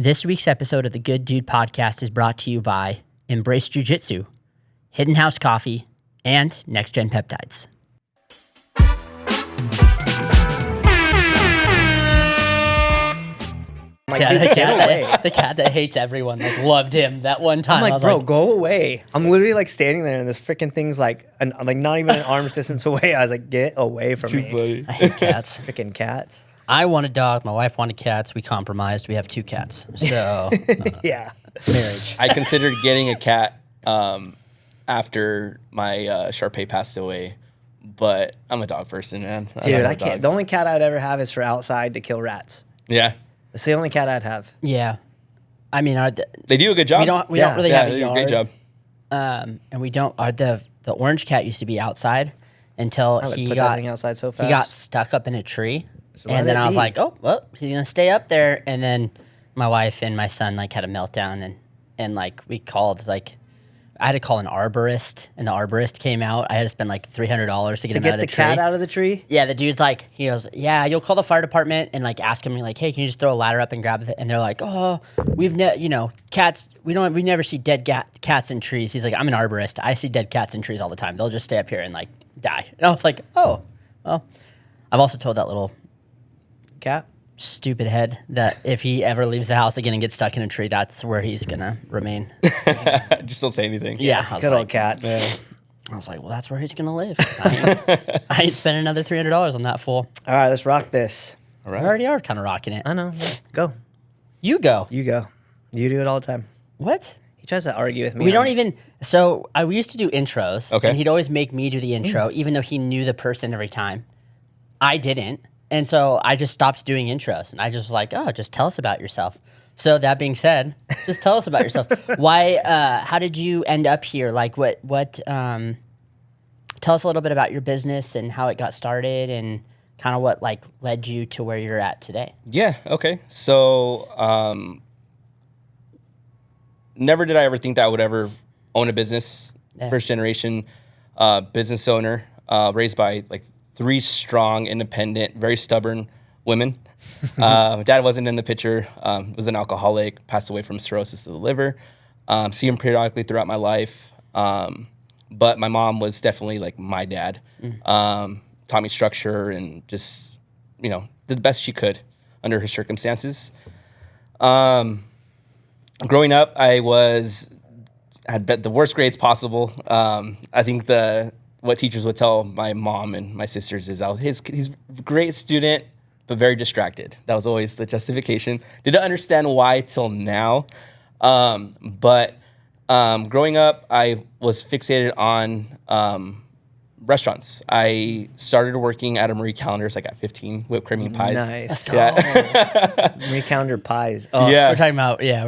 This week's episode of the Good Dude Podcast is brought to you by Embrace Jiu-Jitsu, Hidden House Coffee, and Next Gen Peptides. The cat that hates everyone, loved him that one time. I'm like, bro, go away. I'm literally standing there and this freaking thing's not even an arm's distance away. I was like, get away from me. Funny. I hate cats. Freaking cats. I want a dog. My wife wanted cats. We compromised. We have 2 cats. So, Yeah. marriage. I considered getting a cat after my Shar-Pei passed away, but I'm a dog person, man. Dude, love I can't. dogs. The only cat I'd ever have is for outside to kill rats. Yeah, It's the only cat I'd have. Yeah. I mean, they do a good job. we don't really have a they do yard. a great job. And we don't. The orange cat used to be outside until I would he put that thing outside so fast. he got stuck up in a tree, let and then it I was be. like, oh, well, he's gonna stay up there. And then my wife and my son had a meltdown, and we called I had to call an arborist, and the arborist came out. I had to spend $300 to get him out of the tree. cat out of the tree? Yeah, the dude's he goes, yeah, you'll call the fire department and ask him, hey, can you just throw a ladder up and grab it? And they're like, oh, cats, we never see dead cats in trees. He's like, I'm an arborist. I see dead cats in trees all the time. They'll just stay up here and die. And I was like, oh, well. I've also told that little Cat? stupid head that if he ever leaves the house again and gets stuck in a tree, that's where he's gonna remain. Just don't say anything. Yeah, I was Good like, old cats. I was like, well, that's where he's gonna live. I ain't spending another $300 on that fool. All right, let's rock this. All We right. already are kind of rocking it. I know. Yeah. Go. You go. You go. You do it all the time. What? He tries to argue with me. We don't even. So we used to do intros, Okay. and he'd always make me do the intro, even though he knew the person every time. I didn't, and so I just stopped doing intros, and I just was like, "Oh, just tell us about yourself." So that being said, just tell us about yourself. Why? How did you end up here? What? Tell us a little bit about your business and how it got started, and kind of what led you to where you're at today. Yeah. Okay. So, never did I ever think that I would ever own a business. Yeah. First generation business owner, raised by 3 strong, independent, very stubborn women. Dad wasn't in the picture. Was an alcoholic. Passed away from cirrhosis of the liver. See him periodically throughout my life. But my mom was definitely my dad. Taught me structure and just, did the best she could under her circumstances. Growing up, I had the worst grades possible. I think what teachers would tell my mom and my sisters is he's a great student, but very distracted. That was always the justification. Didn't understand why till now. But growing up, I was fixated on restaurants. I started working at a Marie Callender's at 15, whipped cream and pies. Nice. Yeah. Marie Calendar pies. Oh, Yeah. We're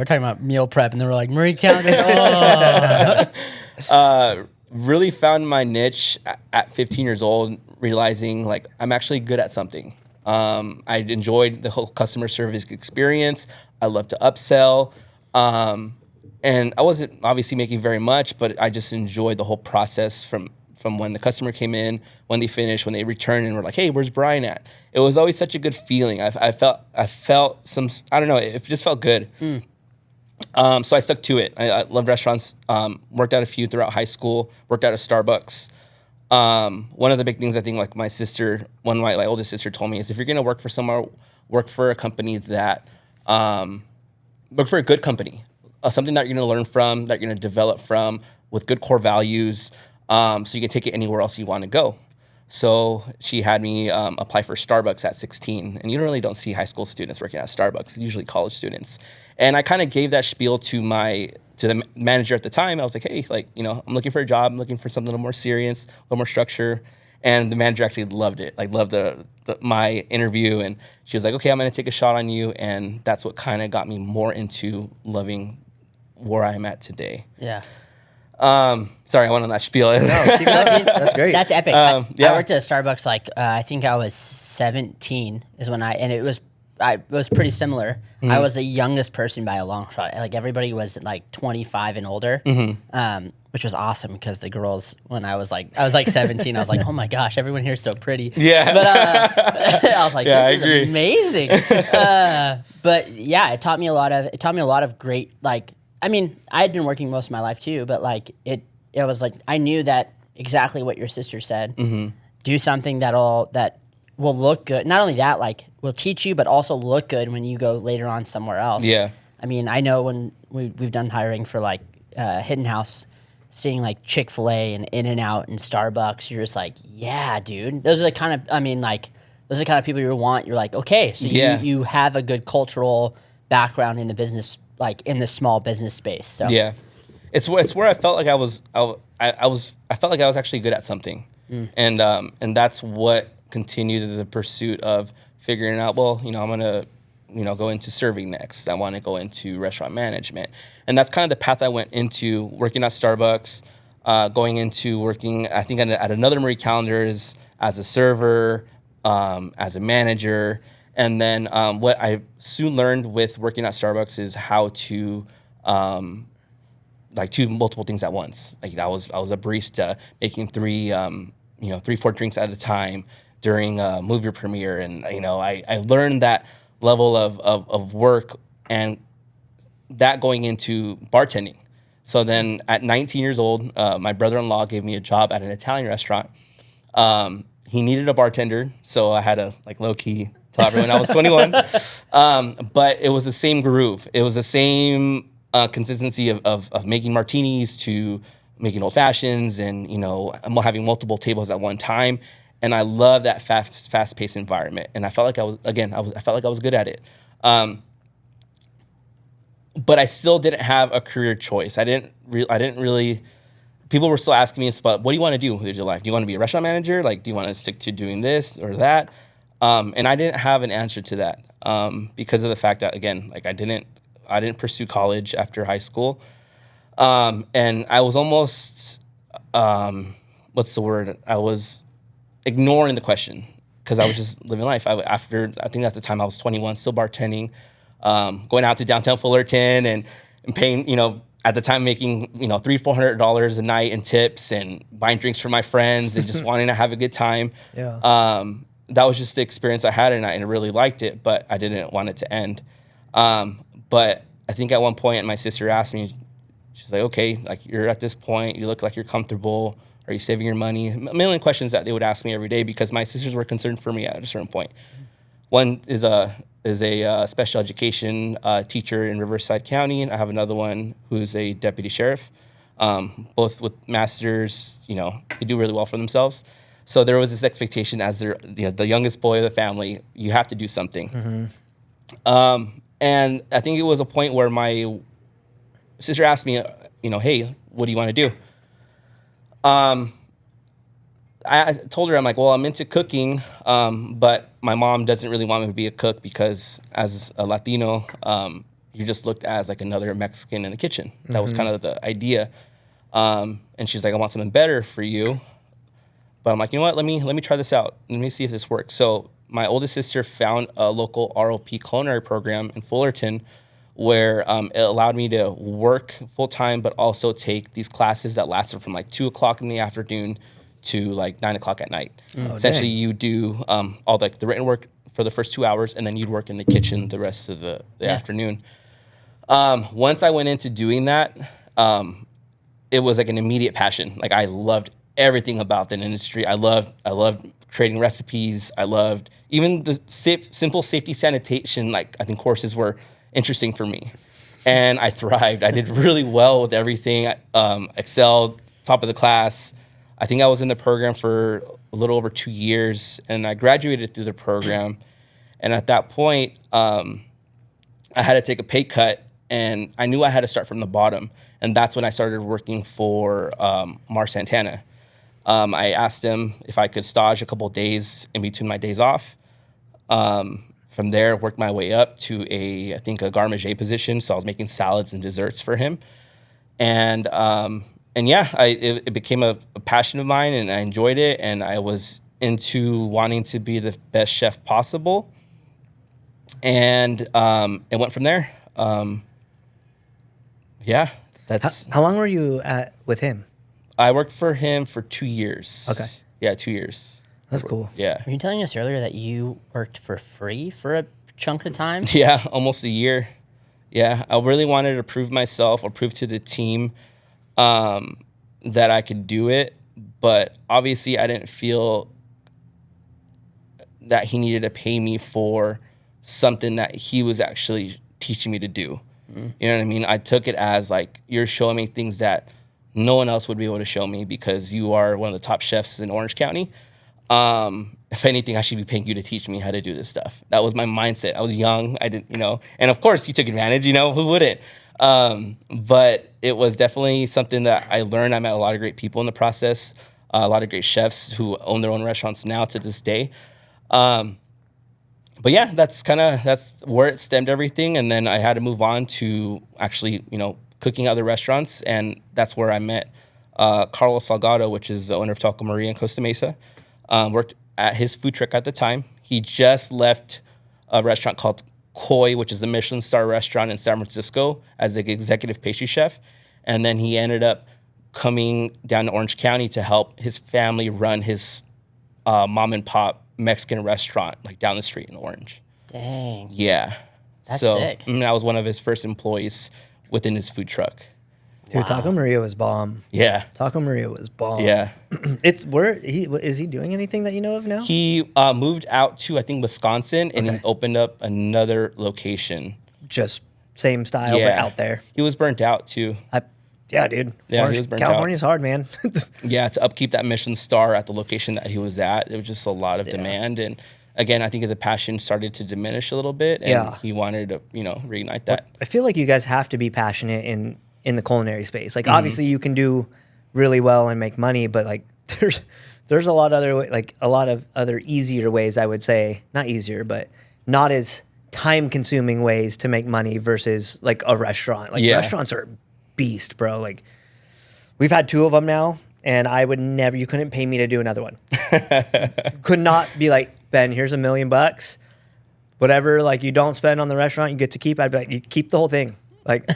talking about meal prep, and they were like Marie Callender's. Oh. Really found my niche at 15 years old, realizing I'm actually good at something. I enjoyed the whole customer service experience. I love to upsell. And I wasn't obviously making very much, but I just enjoyed the whole process from when the customer came in, when they finished, when they returned and were like, hey, where's Bryan at? It was always such a good feeling. I felt some, I don't know, it just felt good. So I stuck to it. I love restaurants. Worked at a few throughout high school. Worked at a Starbucks. One of the big things I think my oldest sister told me is if you're going to work for somewhere, work for a company that, work for a good company. Something that you're going to learn from, that you're going to develop from, with good core values, so you can take it anywhere else you want to go. So she had me apply for Starbucks at 16, and you really don't see high school students working at Starbucks. It's usually college students. And I kind of gave that spiel to the manager at the time. I was like, hey, I'm looking for a job. I'm looking for something a little more serious, a little more structure. And the manager actually loved it. Loved my interview, and she was like, okay, I'm going to take a shot on you. And that's what kind of got me more into loving where I'm at today. Yeah. Sorry, I went on that spiel. No, keep going. That's great. That's epic. Yeah. I worked at a Starbucks I think I was 17 is when and it was pretty similar. Mm-hmm. I was the youngest person by a long shot. Everybody was 25 and older. Mm-hmm. which was awesome because the girls, when I was like 17, I was like, oh my gosh, everyone here is so pretty. Yeah. But I was like, Yeah, I this agree. is amazing. But yeah, it taught me a lot of great, like, I mean, I had been working most of my life too, but like it was like, I knew that exactly what your sister said. Do something that will look good. Not only that, like will teach you, but also look good when you go later on somewhere else. Yeah. I mean, I know when we've done hiring for like Hidden House, seeing like Chick-fil-A and In-N-Out and Starbucks, you're just like, yeah, dude. Those are the kind of, I mean, like, those are the kind of people you want. You're like, okay, so Yeah. you have a good cultural background in the business, like in the small business space. So Yeah, it's where I felt like I felt like I was actually good at something, and that's what continued the pursuit of figuring out. Well, you know, I'm gonna, you know, go into serving next. I want to go into restaurant management, and that's kind of the path I went into. Working at Starbucks, going into working, I think at another Marie Callender's as a server, as a manager. And then what I soon learned with working at Starbucks is how to like do multiple things at once. Like I was a barista making 4 drinks at a time during a movie premiere, and you know I learned that level of work and that going into bartending. So then at 19 years old, my brother-in-law gave me a job at an Italian restaurant. He needed a bartender, so I had to like low key tell everyone I was 21. But it was the same groove. It was the same consistency of making martinis to making old fashions, and you know, having multiple tables at one time. And I love that fast paced environment. And I felt like I felt like I was good at it. But I still didn't have a career choice. I didn't really. People were still asking me about, what do you want to do with your life? Do you want to be a restaurant manager? Like, do you want to stick to doing this or that? And I didn't have an answer to that because of the fact that, again, like I didn't pursue college after high school. And I was almost, what's the word? I was ignoring the question because I was just living life. I think at the time I was 21, still bartending, going out to downtown Fullerton and paying, you know, at the time making, you know, $300-400 a night in tips and buying drinks for my friends and just wanting to have a good time. Yeah. That was just the experience I had, and I really liked it, but I didn't want it to end. But I think at one point my sister asked me, she's like, okay, like you're at this point, you look like you're comfortable. Are you saving your money? A million questions that they would ask me every day because my sisters were concerned for me at a certain point. One is a special education teacher in Riverside County, and I have another one who's a deputy sheriff, both with masters. You know, they do really well for themselves. So there was this expectation as the youngest boy of the family, you have to do something. And I think it was a point where my sister asked me, you know, hey, what do you want to do? I told her, I'm like, well, I'm into cooking, but my mom doesn't really want me to be a cook because as a Latino, you just looked as like another Mexican in the kitchen. That was kind of the idea. And she's like, I want something better for you. But I'm like, you know what? Let me try this out. Let me see if this works. So my oldest sister found a local ROP culinary program in Fullerton where it allowed me to work full time, but also take these classes that lasted from like 2 o'clock in the afternoon to like 9 o'clock at night. Essentially, you do all the written work for the first 2 hours, and then you'd work in the kitchen the rest of the afternoon. Once I went into doing that, it was like an immediate passion. Like I loved everything about the industry. I loved creating recipes. I loved even the simple safety sanitation. Like I think courses were interesting for me, and I thrived. I did really well with everything. Excelled, top of the class. I think I was in the program for a little over 2 years, and I graduated through the program. And at that point, I had to take a pay cut, and I knew I had to start from the bottom. And that's when I started working for Mar Santana. I asked him if I could stage a couple of days in between my days off. From there, worked my way up to I think a garde manger position. So I was making salads and desserts for him. And yeah, it became a passion of mine, and I enjoyed it. And I was into wanting to be the best chef possible. And it went from there. Yeah. That's How long were you with him? I worked for him for 2 years. Okay. Yeah, 2 years. That's cool. Yeah. Were you telling us earlier that you worked for free for a chunk of time? Yeah, almost a year. Yeah, I really wanted to prove myself or prove to the team that I could do it. But obviously, I didn't feel that he needed to pay me for something that he was actually teaching me to do. You know what I mean? I took it as like, you're showing me things that no one else would be able to show me because you are one of the top chefs in Orange County. If anything, I should be paying you to teach me how to do this stuff. That was my mindset. I was young. I didn't, and of course he took advantage, who wouldn't? But it was definitely something that I learned. I met a lot of great people in the process, a lot of great chefs who own their own restaurants now to this day. But yeah, that's where it stemmed everything. And then I had to move on to actually, cooking other restaurants. And that's where I met Carlos Salgado, which is the owner of Taco Maria in Costa Mesa. Worked at his food truck at the time. He just left a restaurant called Koi, which is a Michelin star restaurant in San Francisco, as an executive pastry chef. And then he ended up coming down to Orange County to help his family run his mom and pop Mexican restaurant like down the street in Orange. Dang. Yeah. That's so sick. I was one of his first employees within his food truck. Dude, Taco Maria was bomb. Yeah. Taco Maria was bomb. Yeah. Is he doing anything that you know of now? He moved out to, I think, Wisconsin, and he opened up another location. Just same style, but out there. He was burnt out, too. Yeah, dude. Yeah, he was burnt out. California's hard, man. Yeah, to upkeep that Michelin star at the location that he was at, there was just a lot of demand. And again, I think the passion started to diminish a little bit, and he wanted to, reignite that. I feel like you guys have to be passionate in the culinary space. Like, obviously, you can do really well and make money, but like, there's a lot of other easier ways, I would say. Not easier, but not as time-consuming ways to make money versus like a restaurant. Like, restaurants are a beast, bro. Like, we've had 2 of them now, and I would never. You couldn't pay me to do another one. Could not be like, Ben, here's $1 million. Whatever, like, you don't spend on the restaurant, you get to keep. I'd be like, you keep the whole thing. Like,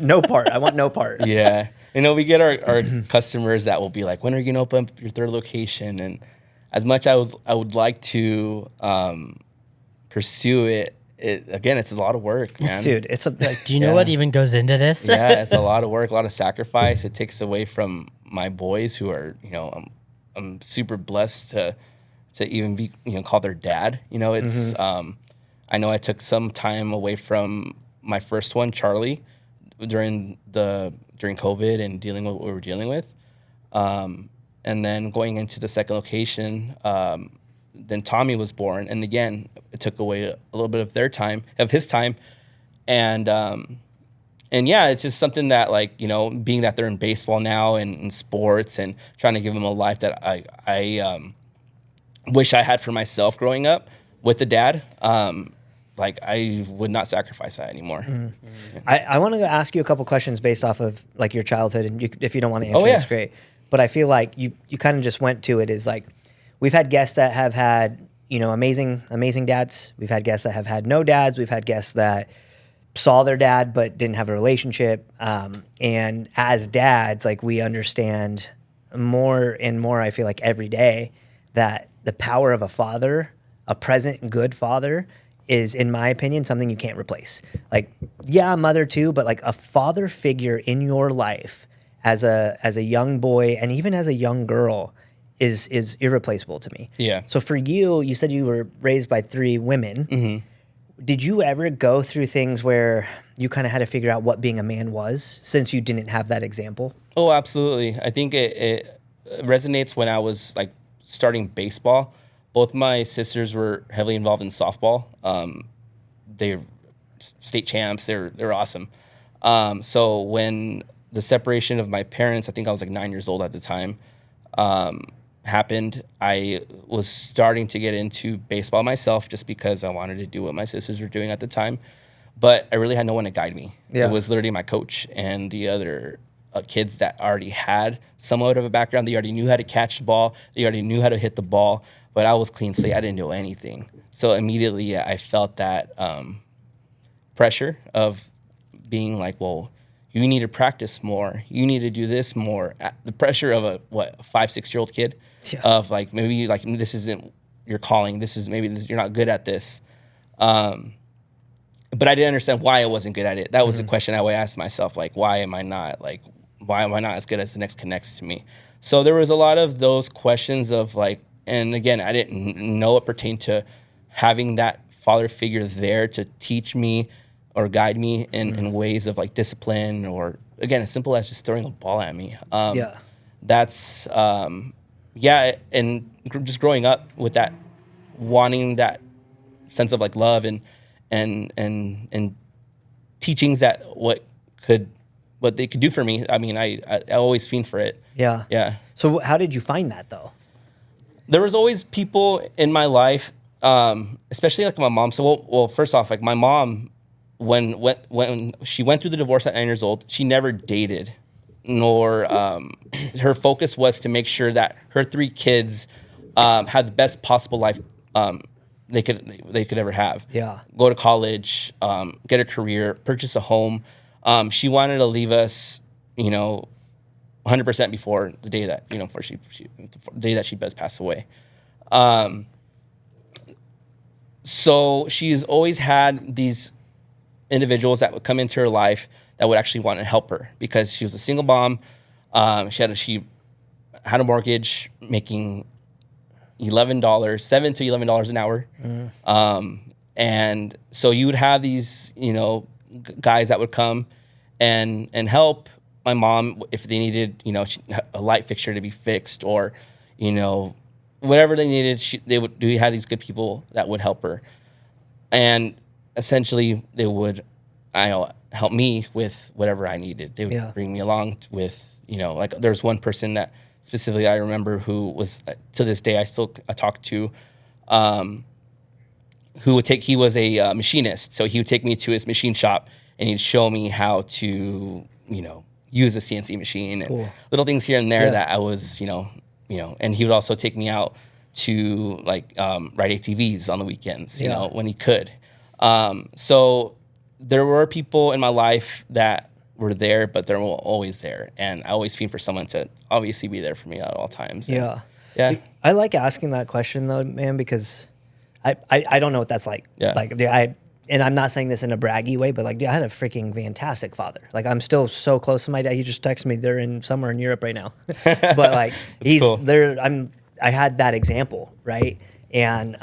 no part. I want no part. Yeah. We get our customers that will be like, when are you going to open up your 3rd location? And as much I would like to pursue it, again, it's a lot of work, man. Dude, it's a... Like, do you know what even goes into this? Yeah, it's a lot of work, a lot of sacrifice. It takes away from my boys who are, I'm super blessed to even be, called their dad. It's, I know I took some time away from my first one, Charlie, during COVID and dealing with what we were dealing with. And then going into the 2nd location, then Tommy was born. And again, it took away a little bit of his time. And yeah, it's just something that, like, being that they're in baseball now and in sports, and trying to give them a life that I wish I had for myself growing up with the dad. Like, I would not sacrifice that anymore. I want to ask you a couple questions based off of like your childhood, and if you don't want to answer, that's great. But I feel like you kind of just went to it as like, we've had guests that have had, amazing dads. We've had guests that have had no dads. We've had guests that saw their dad but didn't have a relationship. And as dads, like, we understand more and more, I feel like, every day, that the power of a father, a present good father, is, in my opinion, something you can't replace. Like, yeah, a mother too, but like a father figure in your life as a young boy and even as a young girl is irreplaceable to me. Yeah. So for you, you said you were raised by 3 women. Mm-hmm. Did you ever go through things where you kind of had to figure out what being a man was, since you didn't have that example? Oh, absolutely. I think it resonates when I was like starting baseball. Both my sisters were heavily involved in softball. They're state champs. They're awesome. So when the separation of my parents, I think I was like 9 years old at the time, happened, I was starting to get into baseball myself, just because I wanted to do what my sisters were doing at the time. But I really had no one to guide me. Yeah. It was literally my coach and the other kids that already had somewhat of a background. They already knew how to catch the ball. They already knew how to hit the ball. But I was clean slate. I didn't know anything. So immediately I felt that pressure of being like, well, you need to practice more. You need to do this more. The pressure of a 5-6-year-old kid of like, maybe like this isn't your calling. This is you're not good at this. But I didn't understand why I wasn't good at it. That was the question I always asked myself, like, why am I not as good as the next connects to me? So there was a lot of those questions of like, and again, I didn't know it pertained to having that father figure there to teach me or guide me in ways of like discipline, or again, as simple as just throwing a ball at me. That's, and just growing up with that, wanting that sense of like love and teachings that what they could do for me. I mean, I always fiend for it. Yeah. Yeah. So how did you find that though? There was always people in my life, especially like my mom. So, well, first off, like my mom, when she went through the divorce at 9 years old, she never dated, nor her focus was to make sure that her 3 kids had the best possible life they could ever have. Yeah. Go to college, get a career, purchase a home. She wanted to leave us, 100% before the day that, the day that she does pass away. So she's always had these individuals that would come into her life that would actually want to help her, because she was a single mom. She had a mortgage, making $7 to $11 an hour. And so you would have these, guys that would come and help my mom if they needed, a light fixture to be fixed, or, whatever they needed. We had these good people that would help her, and essentially they would, help me with whatever I needed. They would bring me along with, like there's one person that specifically I remember who was, to this day I talk to, he was a machinist. So he would take me to his machine shop and he'd show me how to, use a CNC machine and little things here and there that I was, and he would also take me out to like ride ATVs on the weekends, when he could. So there were people in my life that were there, but they're always there. And I always fiend for someone to obviously be there for me at all times. And yeah. I like asking that question though, man, because I don't know what that's like. Yeah. Like, and I'm not saying this in a braggy way, but like, dude, I had a freaking fantastic father. Like, I'm still so close to my dad. He just texted me. They're somewhere in Europe right now. But like, he's cool. there. I had that example, right? And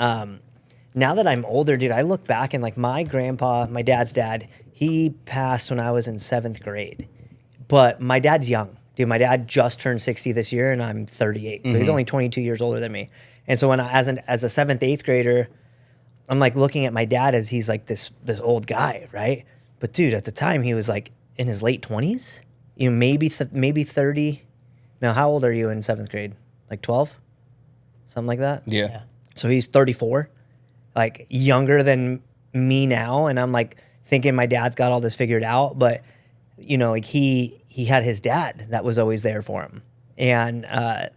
now that I'm older, dude, I look back and like my grandpa, my dad's dad, he passed when I was in 7th grade. But my dad's young. Dude, my dad just turned 60 this year and I'm 38. So he's only 22 years older than me. And so when as a 7th, 8th grader, I'm like looking at my dad as he's like this old guy, right? But dude, at the time he was like in his late 20s, maybe 30. Now, how old are you in 7th grade? Like 12? Something like that? Yeah. So he's 34, like younger than me now. And I'm like thinking my dad's got all this figured out, but like he had his dad that was always there for him. And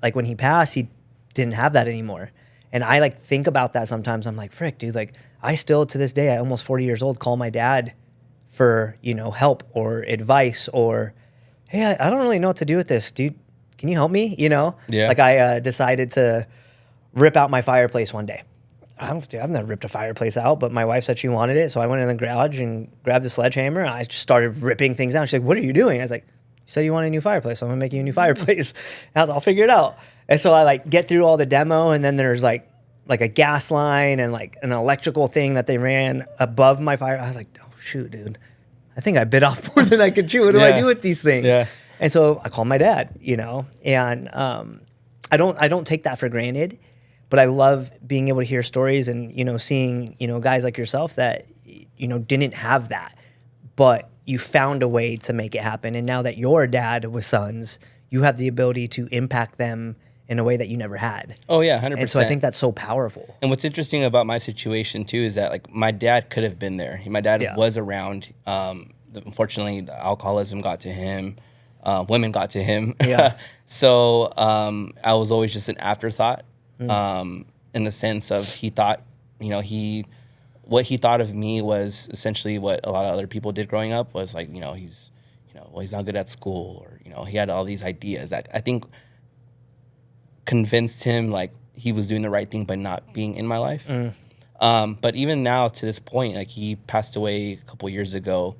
like when he passed, he didn't have that anymore. And I like think about that sometimes. I'm like, frick, dude, like I still to this day, at almost 40 years old, call my dad for, help or advice, or, hey, I don't really know what to do with this, dude. Can you help me? Yeah. Like I decided to rip out my fireplace one day. I've never ripped a fireplace out, but my wife said she wanted it. So I went in the garage and grabbed a sledgehammer. And I just started ripping things out. She's like, what are you doing? I was like, you said you want a new fireplace, so I'm gonna make you a new fireplace. And I was like, I'll figure it out. And so I like get through all the demo, and then there's like a gas line and like an electrical thing that they ran above my fire. I was like, oh shoot, dude. I think I bit off more than I could chew. What do I do with these things? Yeah. And so I called my dad, and I don't take that for granted. But I love being able to hear stories and, seeing, guys like yourself that, didn't have that, but you found a way to make it happen. And now that you're a dad with sons, you have the ability to impact them in a way that you never had. Oh yeah, 100%. And so I think that's so powerful. And what's interesting about my situation too is that like my dad could have been there. My dad was around. Unfortunately, the alcoholism got to him. Women got to him. Yeah. So I was always just an afterthought. In the sense of he thought, what he thought of me was essentially what a lot of other people did growing up was like, he's well, he's not good at school, or he had all these ideas that I think convinced him like he was doing the right thing by not being in my life. But even now to this point, like he passed away a couple years ago.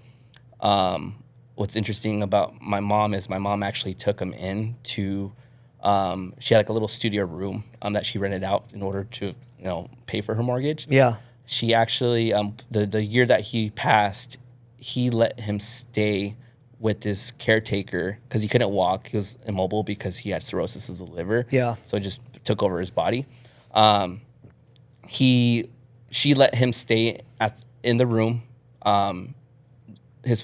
What's interesting about my mom is my mom actually took him in to, she had like a little studio room that she rented out in order to, pay for her mortgage. Yeah. She actually, the year that he passed, he let him stay with this caretaker because he couldn't walk. He was immobile because he had cirrhosis of the liver. Yeah. So it just took over his body. She let him stay in the room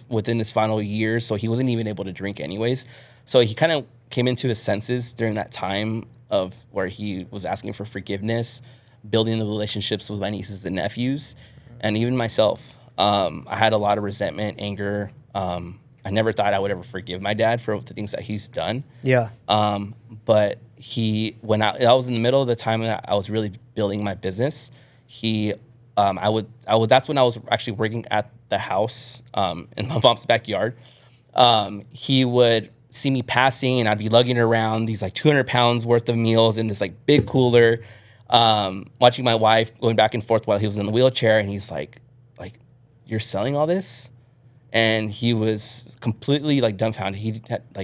within his final years, so he wasn't even able to drink anyways. So he kind of came into his senses during that time of where he was asking for forgiveness, building the relationships with my nieces and nephews, and even myself. I had a lot of resentment, anger. I never thought I would ever forgive my dad for the things that he's done. Yeah. But I was in the middle of the time that I was really building my business. That's when I was actually working at the house in my mom's backyard. He would see me passing, and I'd be lugging around these like 200 pounds worth of meals in this like big cooler, watching my wife going back and forth while he was in the wheelchair, and he's like, you're selling all this? And he was completely like dumbfounded.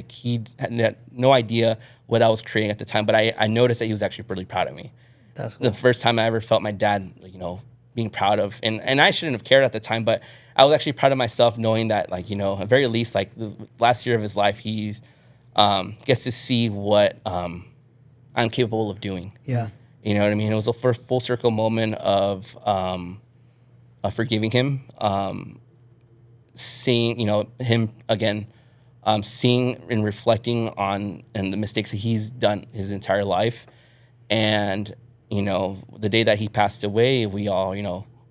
He had no idea what I was creating at the time, but I noticed that he was actually really proud of me. That's cool. The first time I ever felt my dad, being proud of, and I shouldn't have cared at the time, but I was actually proud of myself knowing that, at very least, like the last year of his life, he's gets to see what I'm capable of doing. Yeah. You know what I mean? It was a full circle moment of forgiving him, seeing, him again, seeing and reflecting on and the mistakes that he's done his entire life. And, the day that he passed away, we all,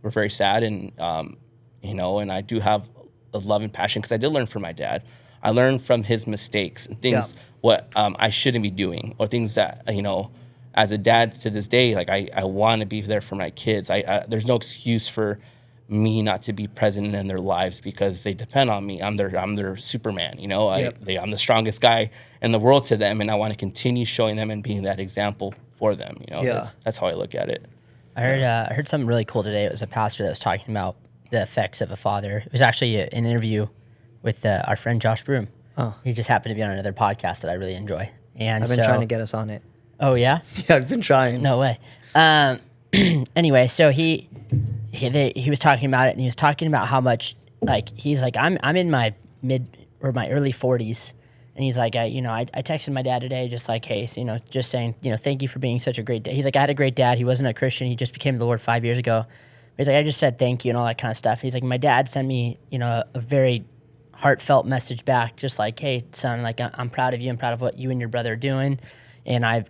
were very sad. And, and I do have a love and passion because I did learn from my dad. I learned from his mistakes and things, what I shouldn't be doing, or things that, as a dad to this day, like I want to be there for my kids. There's no excuse for me not to be present in their lives because they depend on me. I'm their Superman, I'm the strongest guy in the world to them, and I want to continue showing them and being that example for them. That's how I look at it. I heard something really cool today. It was a pastor that was talking about the effects of a father. It was actually an interview with our friend Josh Broom. Oh. He just happened to be on another podcast that I really enjoy. And I've been trying to get us on it. Oh yeah? Yeah, I've been trying. No way. Anyway, so he was talking about it, and he was talking about how much, he's like, I'm in my my early 40s, and he's like, I texted my dad today, just like, hey, so, just saying, thank you for being such a great dad. He's like, I had a great dad. He wasn't a Christian. He just became the Lord 5 years ago. He's like, I just said thank you and all that kind of stuff. He's like, my dad sent me, a very heartfelt message back, just like, hey, son, like, I'm proud of you. I'm proud of what you and your brother are doing. And I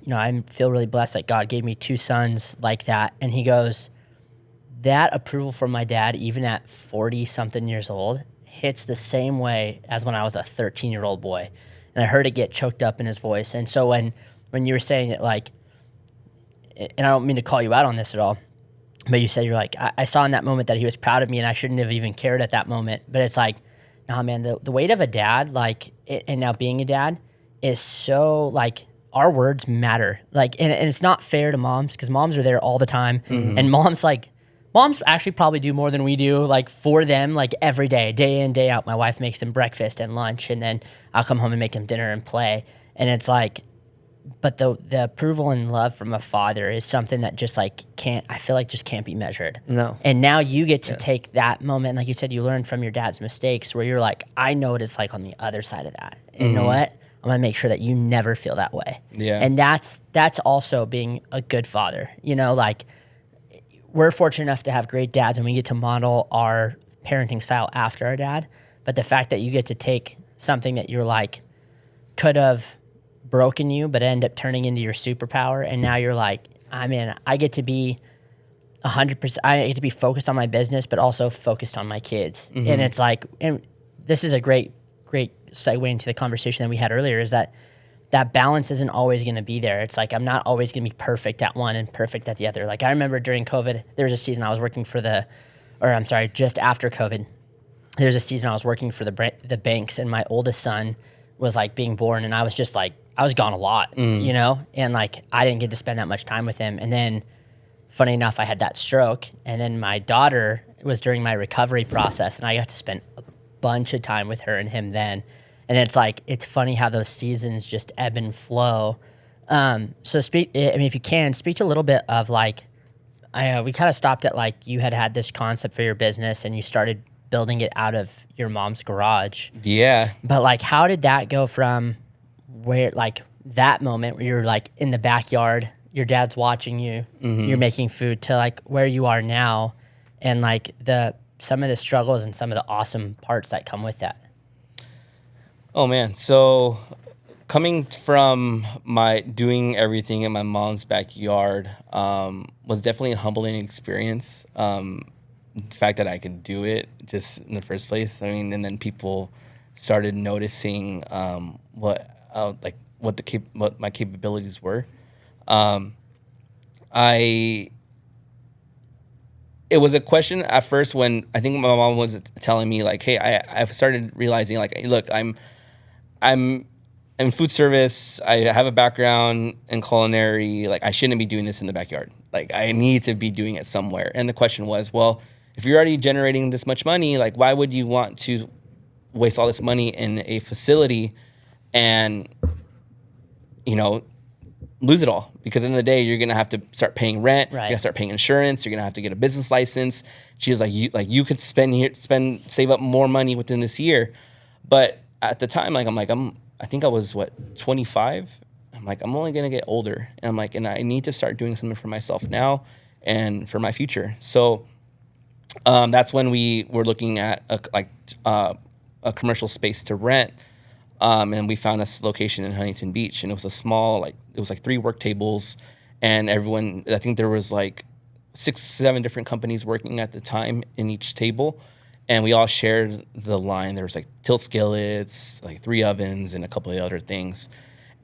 feel really blessed that God gave me 2 sons like that. And he goes, that approval from my dad, even at 40-something years old, hits the same way as when I was a 13-year-old boy. And I heard it get choked up in his voice. And so when you were saying it, and I don't mean to call you out on this at all, but you said, you're like, I saw in that moment that he was proud of me, and I shouldn't have even cared at that moment. But it's like, nah, man, the weight of a dad, and now being a dad, is so, our words matter. And it's not fair to moms, because moms are there all the time. Mm-hmm. And moms actually probably do more than we do, for them, every day in, day out. My wife makes them breakfast and lunch, and then I'll come home and make them dinner and play. And it's but the approval and love from a father is something that just can't be measured. No. And now you get to take that moment, like you said, you learned from your dad's mistakes, where you're like, I know what it's like on the other side of that. And you know what? I'm gonna make sure that you never feel that way. Yeah. And that's also being a good father. We're fortunate enough to have great dads, and we get to model our parenting style after our dad. But the fact that you get to take something that you're could have broken you, but end up turning into your superpower, and now you're I get to be 100%. I get to be focused on my business, but also focused on my kids. Mm-hmm. And it's and this is a great segue into the conversation that we had earlier, is that balance isn't always going to be there. It's I'm not always going to be perfect at one and perfect at the other. I remember during COVID, there was a season I was working just after COVID, there's a season I was working for the banks, and my oldest son was like being born, and I was just like, I was gone a lot, you know, and like I didn't get to spend that much time with him. And then, funny enough, I had that stroke, and then my daughter was during my recovery process, and I got to spend a bunch of time with her and him then. And it's like, it's funny how those seasons just ebb and flow. So if you can, speak a little bit of like, we kind of stopped at like, you had this concept for your business and you started building it out of your mom's garage. Yeah. But like, how did that go from where, like that moment where you're like in the backyard, your dad's watching you, you're making food, to like where you are now, and like some of the struggles and some of the awesome parts that come with that? Oh man. So coming from my doing everything in my mom's backyard was definitely a humbling experience. The fact that I could do it just in the first place. I mean, and then people started noticing what my capabilities were. It was a question at first when I think my mom was telling me like, hey, I've started realizing like, hey, look, I'm in food service. I have a background in culinary. Like, I shouldn't be doing this in the backyard. Like, I need to be doing it somewhere. And the question was, well, if you're already generating this much money, like, why would you want to waste all this money in a facility and, you know, lose it all? Because at the end of the day, you're gonna have to start paying rent. Right. You're gonna start paying insurance. You're gonna have to get a business license. She was like, you could save up more money within this year. But at the time, I think I was 25. I'm like, I'm only gonna get older, and I'm like, and I need to start doing something for myself now and for my future. So that's when we were looking at a commercial space to rent. And we found this location in Huntington Beach, and it was a small, it was 3 work tables, and everyone, I think there was 6-7 different companies working at the time in each table, and we all shared the line. There was tilt skillets, 3 ovens, and a couple of other things.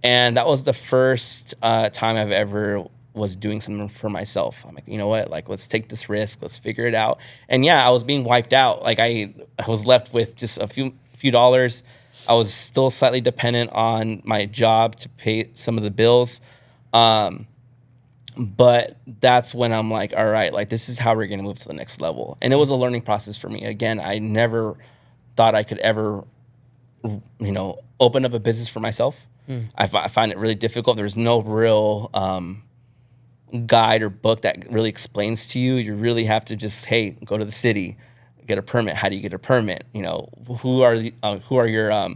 And that was the first time I've ever was doing something for myself. I'm like, you know what? Let's take this risk. Let's figure it out. And yeah, I was being wiped out. I was left with just a few dollars. I was still slightly dependent on my job to pay some of the bills. But that's when I'm like, all right, this is how we're going to move to the next level. And it was a learning process for me. Again, I never thought I could ever, open up a business for myself. I find it really difficult. There's no real guide or book that really explains to you. You really have to just, hey, go to the city, get a permit. How do you get a permit? Who are your,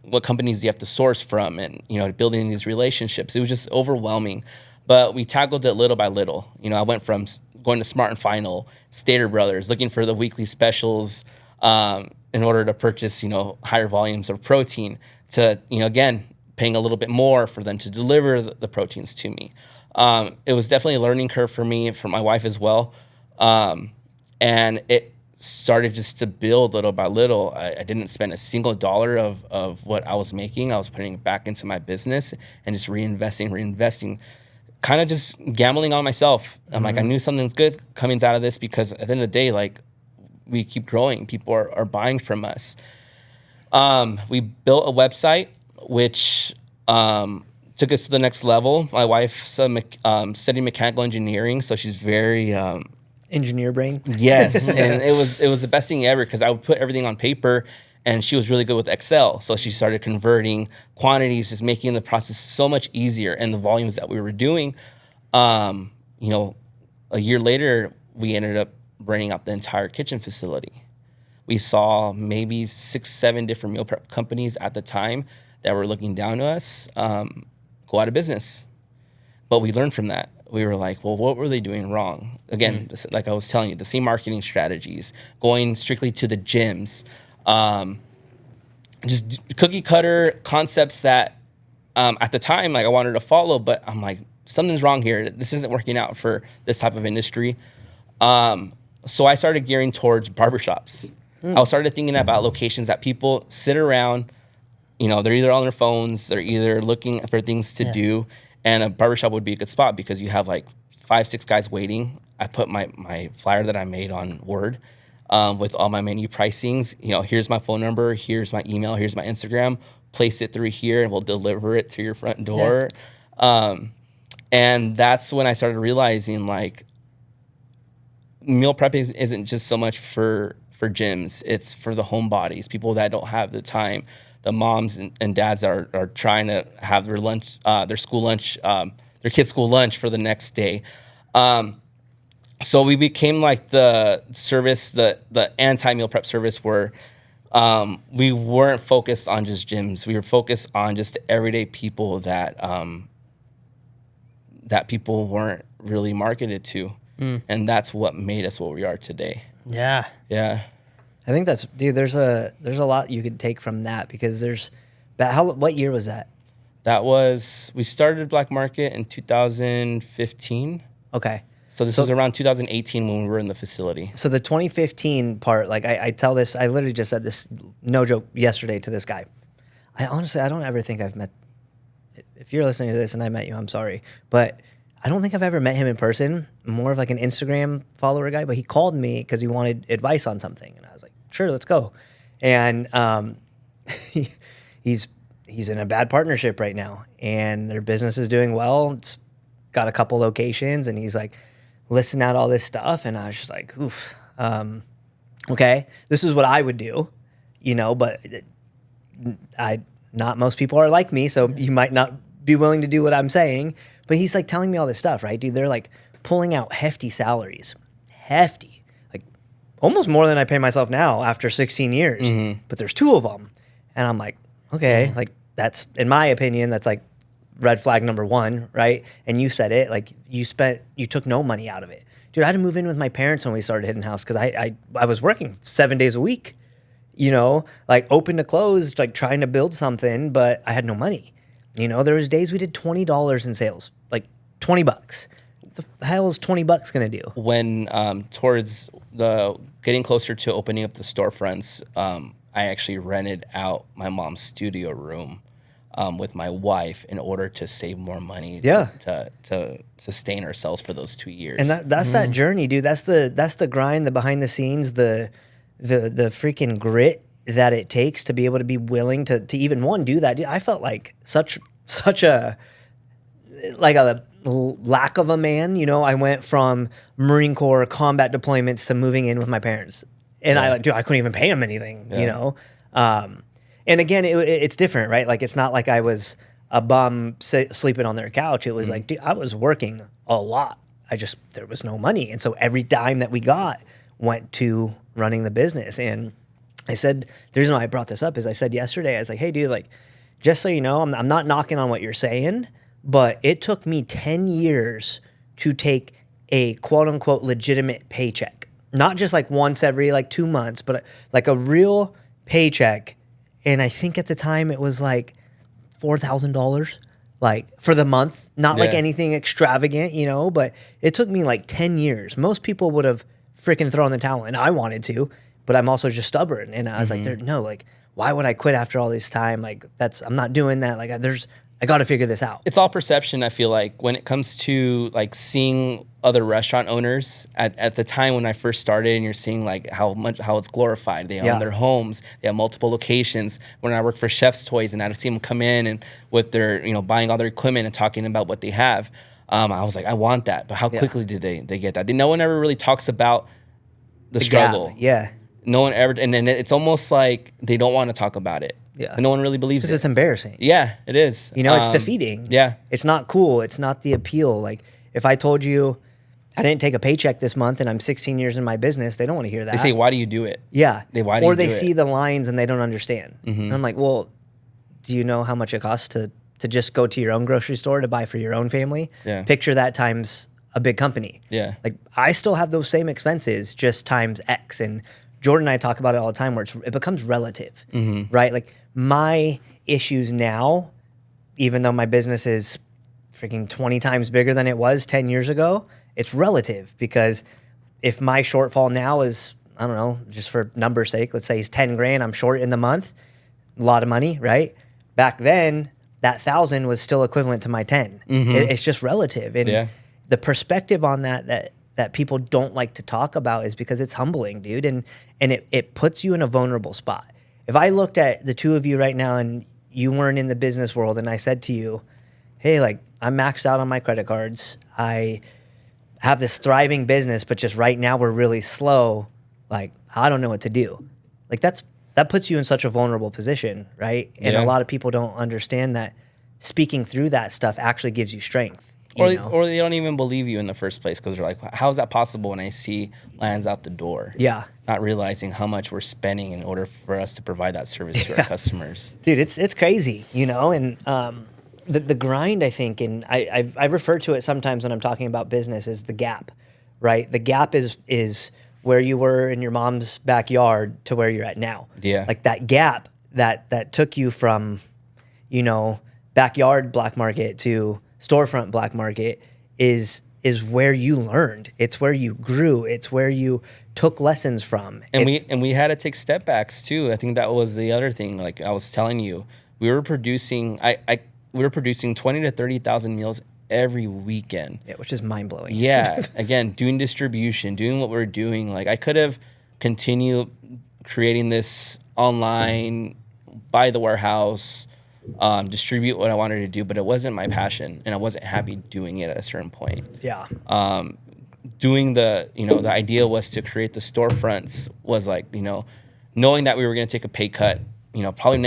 what companies do you have to source from, and, building these relationships. It was just overwhelming, but we tackled it little by little. I went from going to Smart and Final, Stater Brothers, looking for the weekly specials in order to purchase, higher volumes of protein, to, again, paying a little bit more for them to deliver the proteins to me. It was definitely a learning curve for me, for my wife as well. And it started just to build little by little. I didn't spend a single dollar of what I was making. I was putting it back into my business and just reinvesting, kind of just gambling on myself. I'm like, I knew something's good coming out of this, because at the end of the day, we keep growing. People are buying from us. We built a website, which took us to the next level. My wife's studying mechanical engineering, so she's very... engineer brain. Yes, and it was the best thing ever, because I would put everything on paper, and she was really good with Excel. So she started converting quantities, just making the process so much easier, and the volumes that we were doing. A year later, we ended up renting out the entire kitchen facility. We saw maybe 6-7 different meal prep companies at the time that were looking down to us go out of business. But we learned from that. We were like, well, what were they doing wrong? Again, like I was telling you, the same marketing strategies, going strictly to the gyms, just cookie cutter concepts that at the time, I wanted to follow, but I'm like, something's wrong here. This isn't working out for this type of industry. So I started gearing towards barbershops. I started thinking about locations that people sit around, they're either on their phones, they're either looking for things to do. And a barbershop would be a good spot, because you have 5-6 guys waiting. I put my flyer that I made on Word. with all my menu pricings. You know, here's my phone number, here's my email, here's my Instagram. Place it through here, and we'll deliver it to your front door. Yeah. And that's when I started realizing, like, meal prepping isn't just so much for gyms. It's for the homebodies, people that don't have the time, the moms and dads are trying to have their lunch, their school lunch, their kids' school lunch for the next day. So we became like the service, the anti-meal prep service, where we weren't focused on just gyms. We were focused on just everyday people that that people weren't really marketed to. And that's what made us what we are today. Yeah. Yeah. I think that's, dude, there's a lot you could take from that, because what year was that? We started Black Market in 2015. Okay. So this was around 2018 when we were in the facility. So the 2015 part, like I tell this, I literally just said this, no joke, yesterday to this guy. I don't ever think I've met, if you're listening to this and I met you, I'm sorry. But I don't think I've ever met him in person. More of like an Instagram follower guy, but he called me because he wanted advice on something. And I was like, sure, let's go. And he's in a bad partnership right now, and their business is doing well. It's got a couple locations, and he's like listing out all this stuff. And I was just like, oof, okay, this is what I would do, you know, but not most people are like me, so you might not be willing to do what I'm saying. But he's like telling me all this stuff, right, dude? They're like pulling out hefty salaries, like almost more than I pay myself now after 16 years. Mm-hmm. But there's two of them, and I'm like, okay, like that's, in my opinion, that's like red flag number one, right? And you said it, like you took no money out of it, dude. I had to move in with my parents when we started Hidden House because I was working 7 days a week, you know, like open to close, like trying to build something, but I had no money. You know, there was days we did $20 in sales, like $20. What the hell is $20 gonna do? When towards the getting closer to opening up the storefronts, I actually rented out my mom's studio room with my wife in order to save more money. Yeah. To sustain ourselves for those 2 years. And that's that journey, dude. That's the grind, the behind the scenes, the freaking grit that it takes to be able to be willing to even do that. Dude, I felt like such a lack of a man. You know, I went from Marine Corps combat deployments to moving in with my parents, and I couldn't even pay them anything. Yeah. You know, and again, it's different, right? Like, it's not like I was a bum sleeping on their couch. It was like, dude, I was working a lot. There was no money, and so every dime that we got went to running the business. And I said, the reason why I brought this up is I said yesterday, I was like, hey, dude, like, just so you know, I'm not knocking on what you're saying, but it took me 10 years to take a quote unquote legitimate paycheck. Not just like once every like 2 months, but like a real paycheck. And I think at the time it was like $4,000 like for the month, not like anything extravagant, you know, but it took me like 10 years. Most people would have freaking thrown the towel, and I wanted to, but I'm also just stubborn. And I was like, no, like, why would I quit after all this time? Like, I'm not doing that. Like, I got to figure this out. It's all perception, I feel like, when it comes to like seeing other restaurant owners at the time when I first started, and you're seeing like how it's glorified. They own their homes, they have multiple locations. When I worked for Chef's Toys and I'd see them come in and with their, you know, buying all their equipment and talking about what they have, I was like, I want that. But how quickly did they get that? No one ever really talks about the struggle. Gap. Yeah. No one ever, and then it's almost like they don't want to talk about it. Yeah. And no one really believes it. Because it's embarrassing. Yeah, it is. You know, it's defeating. Yeah. It's not cool. It's not the appeal. Like, if I told you I didn't take a paycheck this month and I'm 16 years in my business, they don't want to hear that. They say, why do you do it? Yeah. Or they see the lines and they don't understand. Mm-hmm. And I'm like, well, do you know how much it costs to just go to your own grocery store to buy for your own family? Yeah. Picture that times a big company. Yeah. Like, I still have those same expenses, just times X. And Jordan and I talk about it all the time, where it becomes relative, right? Like, my issues now, even though my business is freaking 20 times bigger than it was 10 years ago, it's relative. Because if my shortfall now is, I don't know, just for number's sake, let's say it's 10 grand, I'm short in the month, a lot of money, right? Back then, that 1,000 was still equivalent to my 10. It's just relative. And the perspective on that that people don't like to talk about is because it's humbling, dude. And it puts you in a vulnerable spot. If I looked at the two of you right now and you weren't in the business world and I said to you, hey, like, I'm maxed out on my credit cards. I have this thriving business, but just right now we're really slow. Like, I don't know what to do. Like, that puts you in such a vulnerable position, right? And a lot of people don't understand that speaking through that stuff actually gives you strength. Or they don't even believe you in the first place because they're like, how is that possible when I see lands out the door? Yeah. Not realizing how much we're spending in order for us to provide that service to our customers. Dude, it's crazy, you know? And the grind, I think, and I refer to it sometimes when I'm talking about business as the gap, right? The gap is where you were in your mom's backyard to where you're at now. Yeah. Like that gap that took you from, you know, backyard black market to storefront black market is where you learned. It's where you grew. It's where you took lessons from. And we had to take step backs too. I think that was the other thing. Like I was telling you, we were producing 20 to 30,000 meals every weekend. Yeah, which is mind blowing. Yeah. Again, doing distribution, doing what we're doing. Like I could have continued creating this online, buy the warehouse, distribute what I wanted to do, but it wasn't my passion and I wasn't happy doing it at a certain point. Yeah. Doing the idea was to create the storefronts was like, knowing that we were going to take a pay cut, probably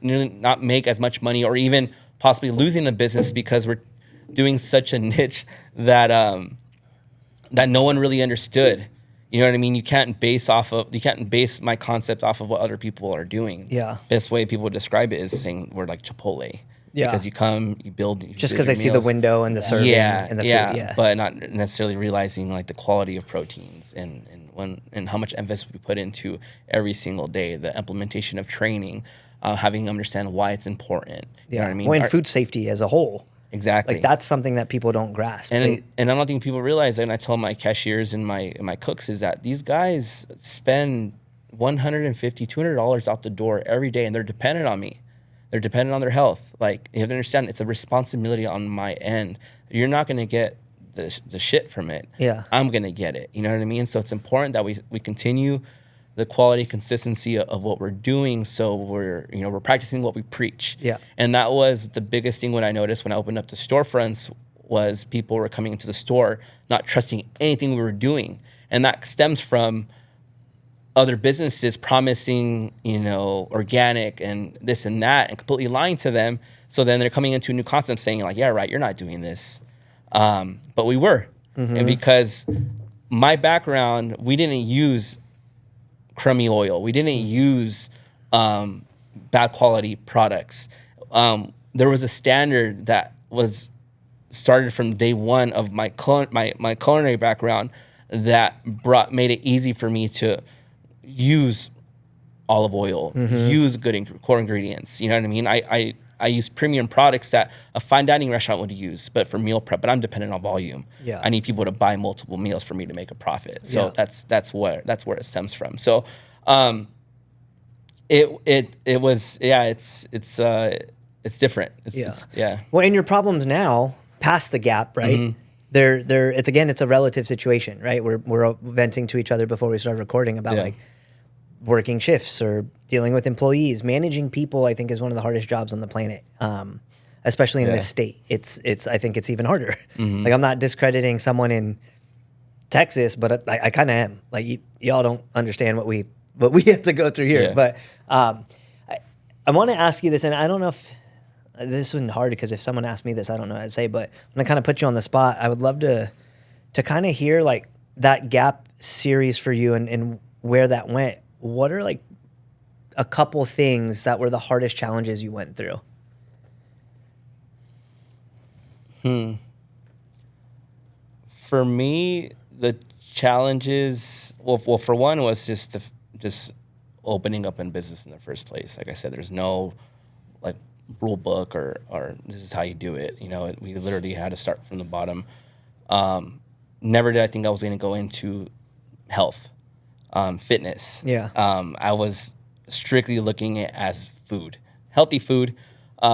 not make as much money or even possibly losing the business because we're doing such a niche that that no one really understood. You know what I mean? You can't base my concept off of what other people are doing. Yeah. Best way people describe it is saying we're like Chipotle. Yeah. Because you come, you build. Just because they see the window and the serving and the food. Yeah. But not necessarily realizing like the quality of proteins and how much emphasis we put into every single day, the implementation of training, having them understand why it's important. You know what I mean? Well, and food safety as a whole. Exactly. Like that's something that people don't grasp. And I don't think people realize, and I tell my cashiers and my cooks, is that these guys spend $150, $200 out the door every day, and they're dependent on me. They're dependent on their health. Like, you have to understand, it's a responsibility on my end. You're not going to get the shit from it. Yeah. I'm going to get it. You know what I mean? So it's important that we continue the quality, consistency of what we're doing, so we're practicing what we preach. Yeah. And that was the biggest thing when I noticed when I opened up the storefronts was people were coming into the store not trusting anything we were doing. And that stems from other businesses promising, organic and this and that and completely lying to them. So then they're coming into a new concept saying like, yeah, right, you're not doing this. But we were. Mm-hmm. And because my background, we didn't use crummy oil. We didn't use bad quality products. There was a standard that was started from day one of my culinary background that made it easy for me to use olive oil, use good core ingredients. You know what I mean? I use premium products that a fine dining restaurant would use, but for meal prep. But I'm dependent on volume. Yeah. I need people to buy multiple meals for me to make a profit. So that's where it stems from. So, it was it's different. It's Well, and your problems now past the gap, right? Mm-hmm. It's a relative situation, right? We're venting to each other before we start recording about like working shifts or dealing with employees. Managing people, I think, is one of the hardest jobs on the planet, especially in this state. I think it's even harder. Mm-hmm. Like, I'm not discrediting someone in Texas, but I kind of am. Like, y'all don't understand what we have to go through here. Yeah. But I want to ask you this, and I don't know if this isn't hard because if someone asked me this, I don't know what I'd say. But I'm gonna kind of put you on the spot. I would love to kind of hear like that gap series for you and where that went. What are like a couple things that were the hardest challenges you went through? For me, the challenges, well, for one was just opening up in business in the first place. Like I said, there's no like rule book or this is how you do it. We literally had to start from the bottom. Never did I think I was going to go into health. Fitness. Yeah. I was strictly looking at it as food, healthy food,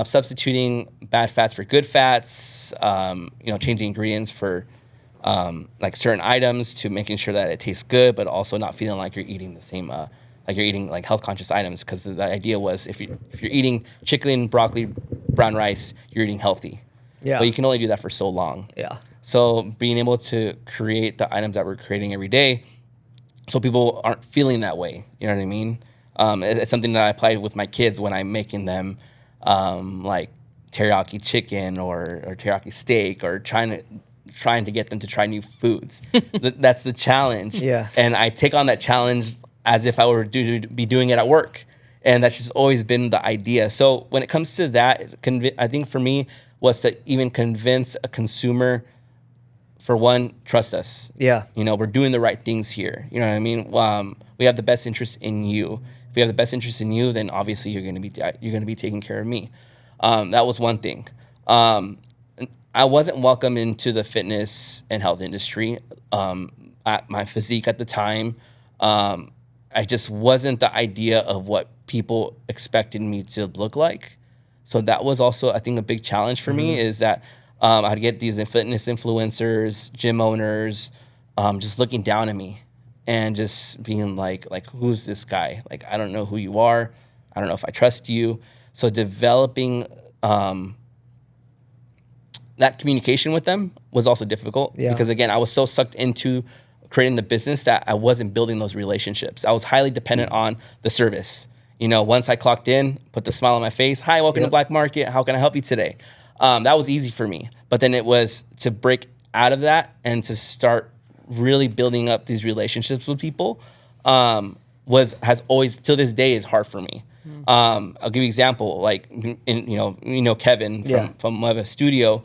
substituting bad fats for good fats, changing ingredients for like certain items to making sure that it tastes good, but also not feeling like you're eating the same, like you're eating like health conscious items. Because the idea was if you're eating chicken, broccoli, brown rice, you're eating healthy. Yeah. But you can only do that for so long. Yeah. So being able to create the items that we're creating every day, so people aren't feeling that way. You know what I mean? It's something that I apply with my kids when I'm making them like teriyaki chicken or teriyaki steak, or trying to get them to try new foods. That's the challenge. Yeah. And I take on that challenge as if I were to be doing it at work. And that's just always been the idea. So when it comes to that, I think for me was to even convince a consumer, for one, trust us. Yeah. You know, we're doing the right things here. You know what I mean? We have the best interest in you. If we have the best interest in you, then obviously you're going to be taking care of me. That was one thing. I wasn't welcome into the fitness and health industry. At my physique at the time, I just wasn't the idea of what people expected me to look like. So that was also, I think, a big challenge for me, is that I'd get these fitness influencers, gym owners, just looking down at me and just being like, who's this guy? Like, I don't know who you are. I don't know if I trust you. So developing that communication with them was also difficult, because again, I was so sucked into creating the business that I wasn't building those relationships. I was highly dependent on the service. You know, once I clocked in, put the smile on my face. Hi, welcome to Black Market. How can I help you today? That was easy for me. But then it was to break out of that and to start really building up these relationships with people has always, till this day, is hard for me. I'll give you an example. Like, Kevin from Leva Studio.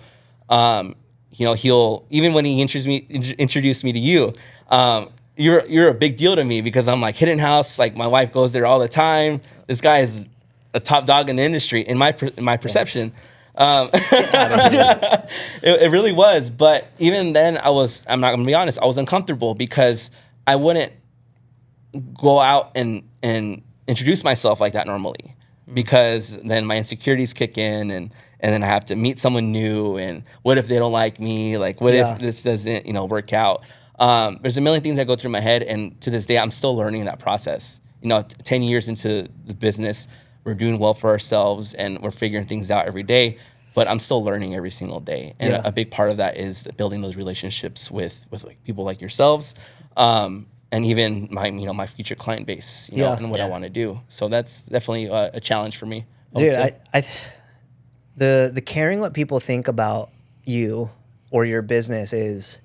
He'll, even when he introduced me to you, you're a big deal to me, because I'm like Hidden House. Like, my wife goes there all the time. This guy is a top dog in the industry in my perception. It really was. But even then, I'm not gonna be honest, I was uncomfortable, because I wouldn't go out and introduce myself like that normally, because then my insecurities kick in, and then I have to meet someone new, and what if they don't like me? Like, what if this doesn't, work out? There's a million things that go through my head, and to this day, I'm still learning that process. 10 years into the business, we're doing well for ourselves, and we're figuring things out every day, but I'm still learning every single day. And a big part of that is building those relationships with like people like yourselves, and even my future client base, and what I want to do. So that's definitely a challenge for me. Dude, the caring what people think about you or your business is,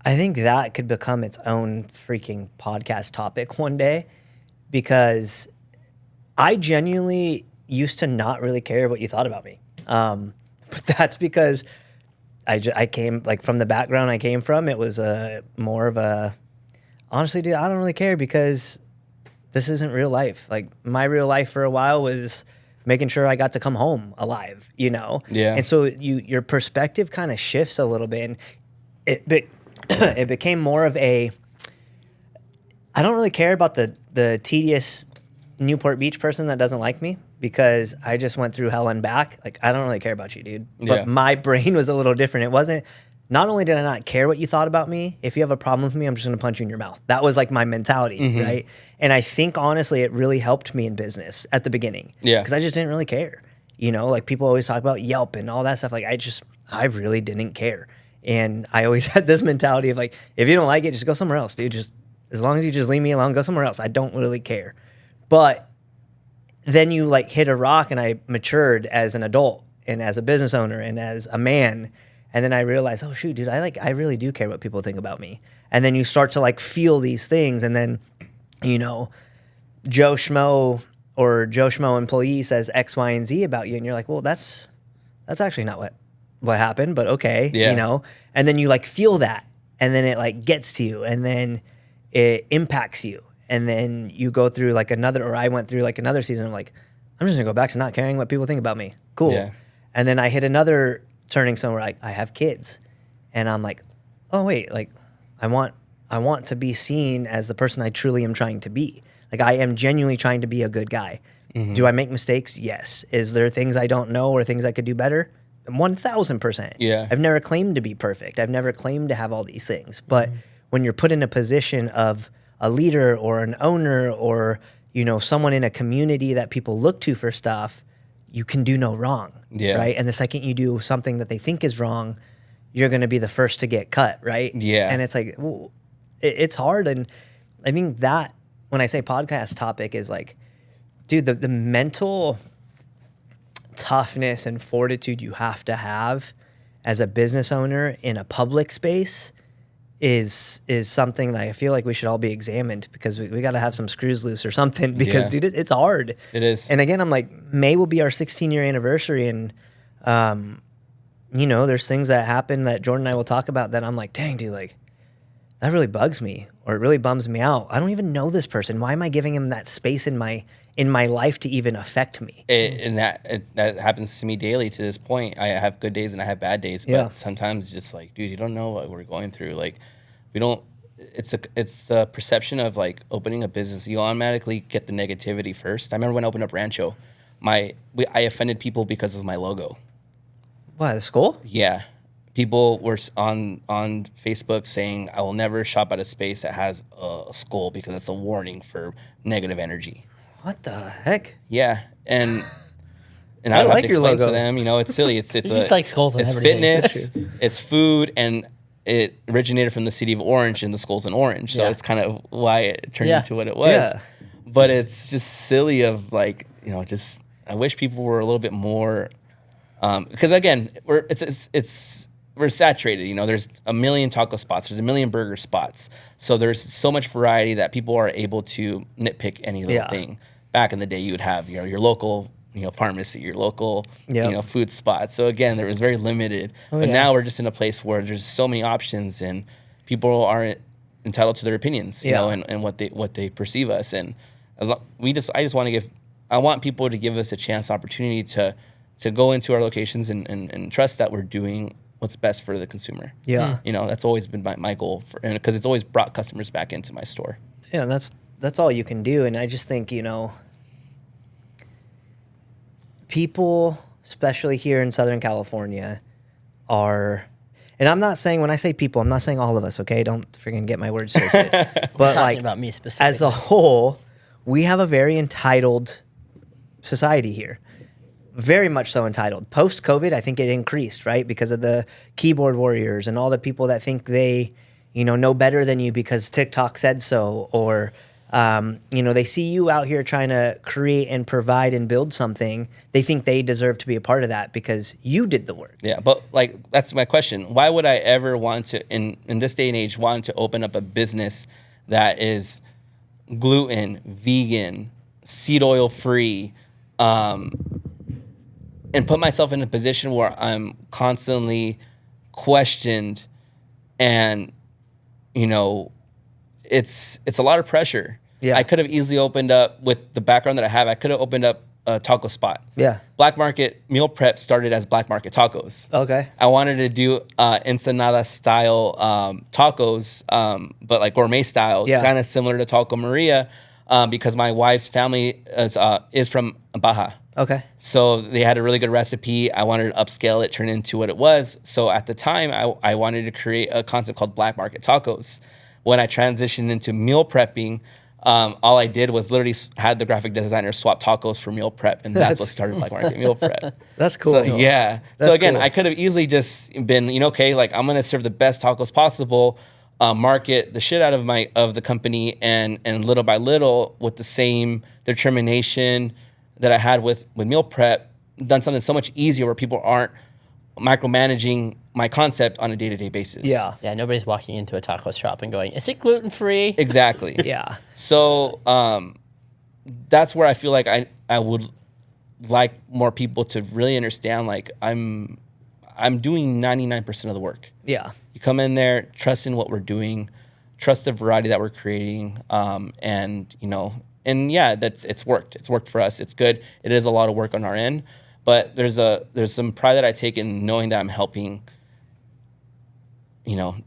I think that could become its own freaking podcast topic one day, because I genuinely used to not really care what you thought about me. But that's because I came, like, from the background I came from. It was more of a, honestly, dude, I don't really care, because this isn't real life. Like, my real life for a while was making sure I got to come home alive, Yeah. And so your perspective kind of shifts a little bit, and it became more of a, I don't really care about the tedious Newport Beach person that doesn't like me, because I just went through hell and back. Like, I don't really care about you, dude. But my brain was a little different. It wasn't, not only did I not care what you thought about me, if you have a problem with me, I'm just going to punch you in your mouth. That was like my mentality, right? And I think, honestly, it really helped me in business at the beginning. Yeah. Because I just didn't really care. Like, people always talk about Yelp and all that stuff. Like, I really didn't care. And I always had this mentality of, like, if you don't like it, just go somewhere else, dude. Just, as long as you just leave me alone, go somewhere else. I don't really care. But then you, like, hit a rock, and I matured as an adult and as a business owner and as a man. And then I realized, oh shoot, dude, I really do care what people think about me. And then you start to, like, feel these things, and then, Joe Schmo employee says X, Y, and Z about you, and you're like, well, that's actually not what happened, but okay, And then you, like, feel that, and then it, like, gets to you, and then it impacts you. And then you go through, like, I went through, like, another season. I'm like, I'm just gonna go back to not caring what people think about me. Cool. Yeah. And then I hit another turning somewhere, like, I have kids, and I'm like, oh wait, like, I want to be seen as the person I truly am trying to be. Like, I am genuinely trying to be a good guy. Do I make mistakes? Yes. Is there things I don't know or things I could do better? 1000%. Yeah. I've never claimed to be perfect. I've never claimed to have all these things. But when you're put in a position of a leader or an owner or, you know, someone in a community that people look to for stuff, you can do no wrong. Yeah. Right. And the second you do something that they think is wrong, you're going to be the first to get cut. Right. Yeah. And it's like, well, it's hard. And I think that when I say podcast topic is like, dude, the mental toughness and fortitude you have to have as a business owner in a public space is something that I feel like we should all be examined, because we got to have some screws loose or something, because dude, it's hard. It is. And again, I'm like, May will be our 16-year anniversary, and you know, there's things that happen that Jordan and I will talk about that I'm like, dang, dude, like that really bugs me, or it really bums me out. I don't even know this person. Why am I giving him that space in my life to even affect me? And that happens to me daily to this point. I have good days and I have bad days, but sometimes just like, dude, you don't know what we're going through. Like, we don't. It's the perception of like opening a business. You automatically get the negativity first. I remember when I opened up Rancho, I offended people because of my logo. What, the skull? Yeah. People were on Facebook saying, I will never shop at a space that has a skull because it's a warning for negative energy. What the heck? Yeah. And I I like have to your explain logo. to them, you know, it's silly. It's just like skulls and it's everything. fitness, it's food, and it originated from the city of Orange, and the skull's in orange. So it's kind of why it turned into what it was. Yeah. But it's just silly of like, you know, just I wish people were a little bit more, because again, we're saturated. You know, there's a million taco spots, there's a million burger spots. So there's so much variety that people are able to nitpick any little thing. Back in the day, you would have, you know, your local, you know, pharmacy, your local, you know, food spot. So again, there was very limited. But now we're just in a place where there's so many options, and people aren't entitled to their opinions, you know, and what they perceive us. And I just want to I want people to give us a chance, opportunity to go into our locations and trust that we're doing what's best for the consumer. Yeah. You know, that's always been my goal, because it's always brought customers back into my store. Yeah, that's all you can do. And I just think, you know, people, especially here in Southern California, are, and I'm not saying, when I say people, I'm not saying all of us, okay? Don't freaking get my words twisted. But like, about me specifically. as a whole, we have a very entitled society here. Very much so entitled. Post-COVID, I think it increased, right? Because of the keyboard warriors and all the people that think they, you know better than you because TikTok said so, or, you know, they see you out here trying to create and provide and build something. They think they deserve to be a part of that because you did the work. Yeah, but like, that's my question. Why would I ever want to, in this day and age, want to open up a business that is gluten, vegan, seed oil free, and put myself in a position where I'm constantly questioned, and, you know, it's a lot of pressure. Yeah. I could have easily opened up, with the background that I have, I could have opened up a taco spot. Yeah. Black Market Meal Prep started as Black Market Tacos. Okay. I wanted to do Ensenada style tacos, but like gourmet style, kind of similar to Taco Maria, because my wife's family is from Baja. Okay. So they had a really good recipe. I wanted to upscale it, turn it into what it was. So at the time, I wanted to create a concept called Black Market Tacos. When I transitioned into meal prepping, all I did was literally had the graphic designer swap tacos for meal prep, and that's what started Black Market Meal Prep. That's cool. So, yeah. That's so again, cool. I could have easily just been, you know, okay, like I'm gonna serve the best tacos possible, market the shit out of the company, and little by little, with the same determination that I had with meal prep, done something so much easier where people aren't micromanaging my concept on a day-to-day basis. Yeah. Yeah, nobody's walking into a taco shop and going, "Is it gluten free?" Exactly. Yeah. So that's where I feel like I would like more people to really understand, like, I'm doing 99% of the work. Yeah. You come in there, trust in what we're doing, trust the variety that we're creating, and, you know, and yeah, it's worked. It's worked for us. It's good. It is a lot of work on our end, but there's some pride that I take in knowing that I'm helping, you know,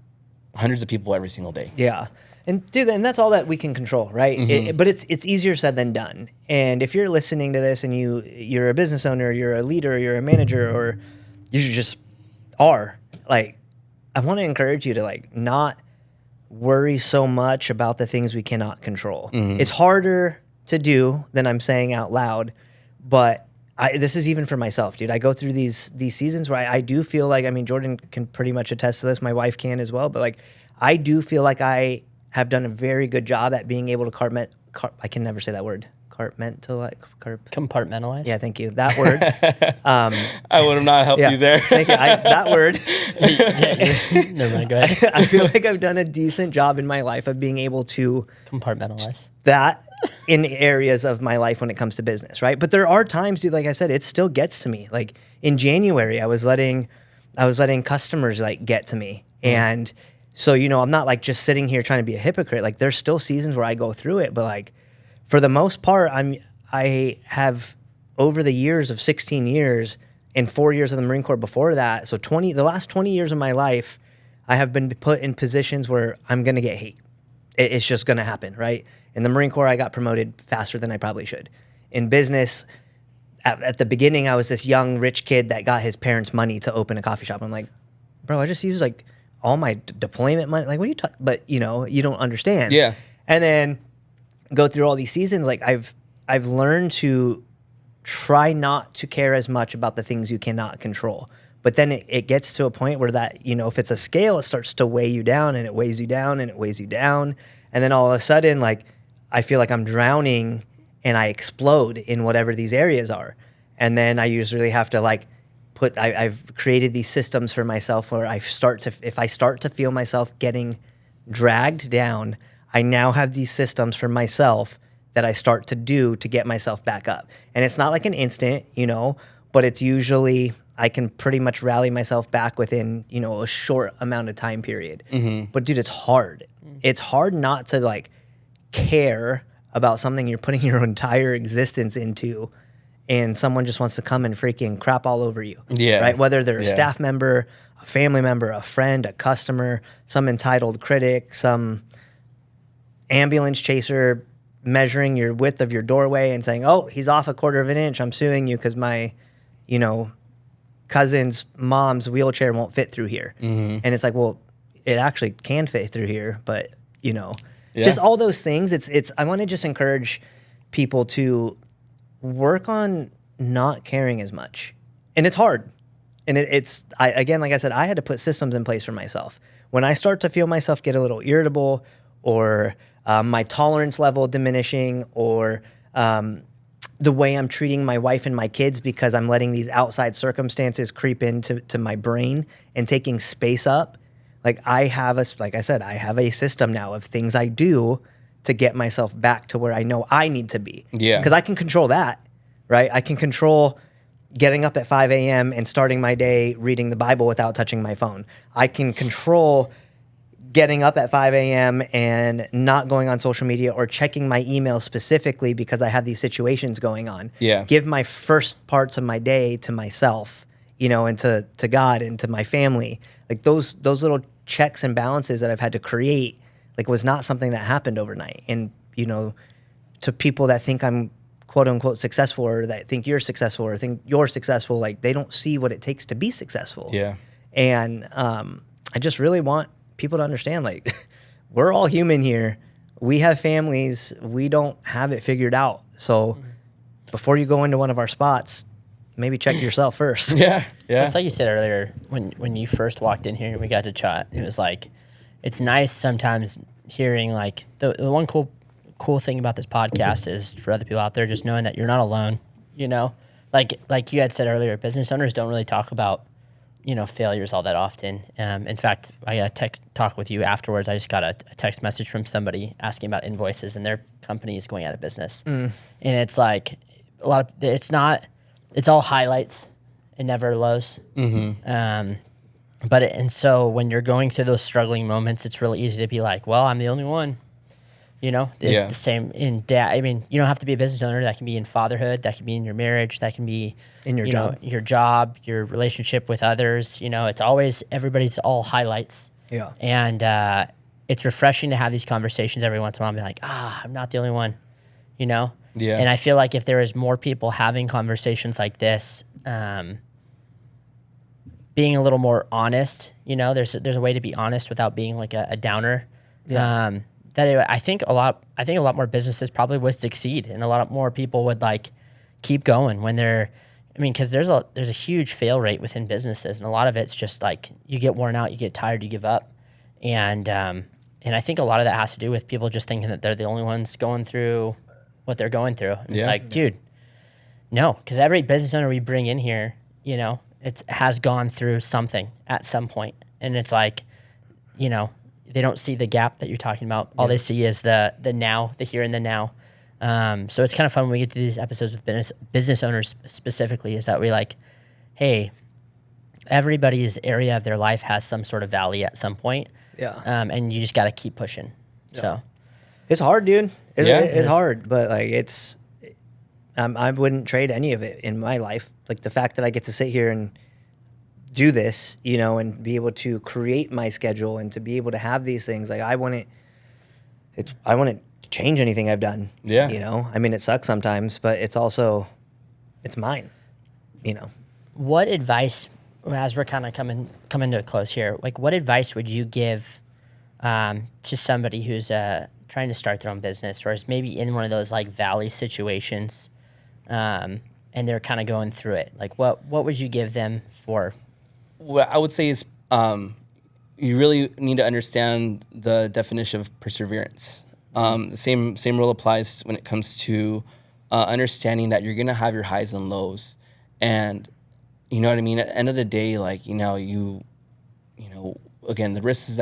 hundreds of people every single day. Yeah. And dude, and that's all that we can control, right? Mm-hmm. But it's easier said than done. And if you're listening to this and you're a business owner, you're a leader, you're a manager, or You just are. Like, I want to encourage you to like not worry so much about the things we cannot control. It's harder to do than I'm saying out loud, but this is even for myself, dude. I go through these seasons where I do feel like, I mean, Jordan can pretty much attest to this. My wife can as well. But like, I do feel like I have done a very good job at being able to I can never say that word. Compartmentalize. Yeah, thank you. That word. I would have not helped you there. Thank you. That word. Never mind. Go ahead. I feel like I've done a decent job in my life of being able to Compartmentalize that in areas of my life when it comes to business, right? But there are times, dude, like I said, it still gets to me. Like in January, I was letting customers like get to me. And so, you know, I'm not like just sitting here trying to be a hypocrite. Like there's still seasons where I go through it, but like for the most part, I have over the years of 16 years and 4 years of the Marine Corps before that. So the last 20 years of my life, I have been put in positions where I'm going to get hate. It's just going to happen, right? In the Marine Corps, I got promoted faster than I probably should. In business, at the beginning, I was this young, rich kid that got his parents' money to open a coffee shop. I'm like, bro, I just used like all my deployment money. Like, what are you talking? But you know, you don't understand. Yeah. And then go through all these seasons. Like I've learned to try not to care as much about the things you cannot control. But then it gets to a point where that, you know, if it's a scale, it starts to weigh you down and it weighs you down and it weighs you down. And then all of a sudden, like, I feel like I'm drowning and I explode in whatever these areas are. And then I usually have to like I've created these systems for myself where if I start to feel myself getting dragged down, I now have these systems for myself that I start to do to get myself back up. And it's not like an instant, you know, but it's usually I can pretty much rally myself back within, you know, a short amount of time period. But dude, it's hard. It's hard not to like care about something you're putting your entire existence into and someone just wants to come and freaking crap all over you. Yeah. Right? Whether they're a staff member, a family member, a friend, a customer, some entitled critic, some ambulance chaser measuring your width of your doorway and saying, oh, he's off a quarter of an inch. I'm suing you because my, you know, cousin's mom's wheelchair won't fit through here. And it's like, well, it actually can fit through here, but you know, just all those things. I want to just encourage people to work on not caring as much. And it's hard. And again, like I said, I had to put systems in place for myself. When I start to feel myself get a little irritable or my tolerance level diminishing or the way I'm treating my wife and my kids because I'm letting these outside circumstances creep into my brain and taking space up. Like I have a system now of things I do to get myself back to where I know I need to be. Yeah. Because I can control that, right? I can control getting up at 5 a.m. and starting my day reading the Bible without touching my phone. I can control getting up at 5 a.m. and not going on social media or checking my email specifically because I have these situations going on. Yeah. Give my first parts of my day to myself, you know, and to God and to my family. Like those little checks and balances that I've had to create, like was not something that happened overnight. And, you know, to people that think I'm quote unquote successful or that think you're successful or think you're successful, like they don't see what it takes to be successful. Yeah. And I just really want people to understand, like, we're all human here. We have families. We don't have it figured out. So before you go into one of our spots, maybe check yourself first. Yeah. Yeah. It's like you said earlier, when you first walked in here and we got to chat, it was like, it's nice sometimes hearing like the one cool thing about this podcast is for other people out there, just knowing that you're not alone, you know, like you had said earlier, business owners don't really talk about, you know, failures all that often. In fact, I got a talk with you afterwards. I just got a text message from somebody asking about invoices and their company is going out of business. And it's like it's all highlights and never lows. And so when you're going through those struggling moments, it's really easy to be like, well, I'm the only one, you know, the same in dad. I mean, you don't have to be a business owner. That can be in fatherhood. That can be in your marriage. That can be in your job, your job, your relationship with others. You know, it's always, everybody's all highlights. Yeah. And it's refreshing to have these conversations every once in a while and be like, I'm not the only one, you know? Yeah. And I feel like if there is more people having conversations like this, being a little more honest. You know, there's a way to be honest without being like a downer. Yeah. I think a lot more businesses probably would succeed, and a lot more people would like keep going when they're. I mean, because there's a huge fail rate within businesses, and a lot of it's just like you get worn out, you get tired, you give up, and I think a lot of that has to do with people just thinking that they're the only ones going through what they're going through. And it's like, dude, no, because every business owner we bring in here, you know, it has gone through something at some point, and it's like, you know, they don't see the gap that you're talking about. All they see is the now, the here and the now. So it's kind of fun when we get to these episodes with business owners specifically, is that we like, hey, everybody's area of their life has some sort of valley at some point. Yeah. And you just got to keep pushing. Yeah. So it's hard, dude. It's hard, but like I wouldn't trade any of it in my life. Like the fact that I get to sit here and do this, you know, and be able to create my schedule and to be able to have these things. Like I wouldn't change anything I've done. Yeah. You know, I mean, it sucks sometimes, but it's mine, you know. What advice, as we're kind of coming to a close here, like what advice would you give to somebody who's trying to start their own business, or is maybe in one of those like valley situations, and they're kind of going through it? Like what would you give them for? What I would say is you really need to understand the definition of perseverance. The same rule applies when it comes to understanding that you're gonna have your highs and lows, and you know what I mean. At the end of the day, like you know, again, the risks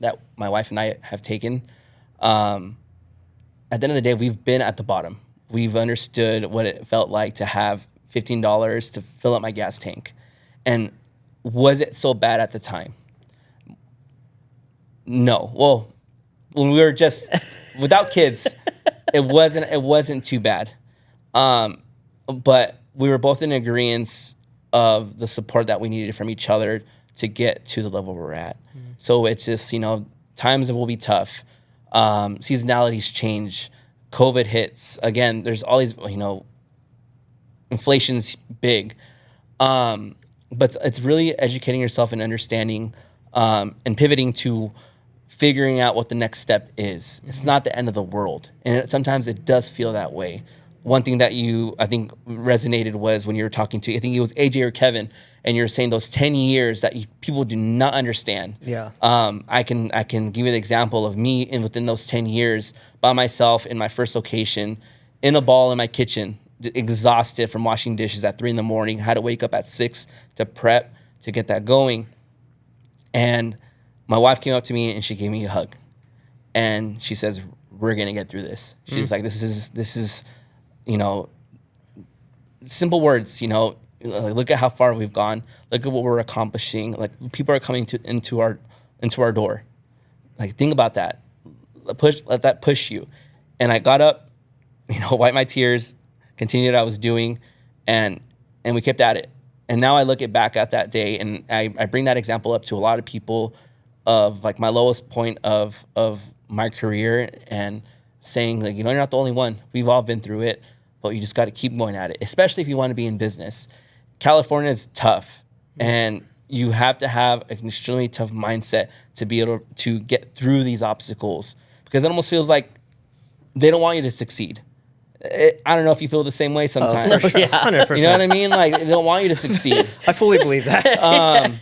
that my wife and I have taken. At the end of the day, we've been at the bottom. We've understood what it felt like to have $15 to fill up my gas tank, and was it so bad at the time? No. Well, when we were just without kids, it wasn't too bad. But we were both in agreement of the support that we needed from each other to get to the level we're at. Mm-hmm. So it's just, you know, times will be tough. Seasonalities change. COVID hits. Again, there's all these, you know, inflation's big. But it's really educating yourself and understanding and pivoting to figuring out what the next step is. It's not the end of the world. And sometimes it does feel that way. One thing that I think resonated was when you were talking to, I think it was AJ or Kevin, and you're saying those 10 years that people do not understand. Yeah. I can give you the example of me within those 10 years by myself in my first location, in a ball in my kitchen, exhausted from washing dishes at 3 a.m, had to wake up at 6 to prep to get that going. And my wife came up to me and she gave me a hug. And she says, we're going to get through this. She's like, this is, you know, simple words, you know, like, look at how far we've gone. Look at what we're accomplishing. Like people are coming into our door. Like think about that. Let that push you. And I got up, you know, wiped my tears, continued what I was doing, and we kept at it. And now I look back at that day, and I bring that example up to a lot of people of like my lowest point of my career, and saying like, you know, you're not the only one. We've all been through it, but you just got to keep going at it, especially if you want to be in business. California is tough, and you have to have an extremely tough mindset to be able to get through these obstacles, because it almost feels like they don't want you to succeed. I don't know if you feel the same way sometimes. Oh, for sure. 100%. You know what I mean? Like they don't want you to succeed. I fully believe that.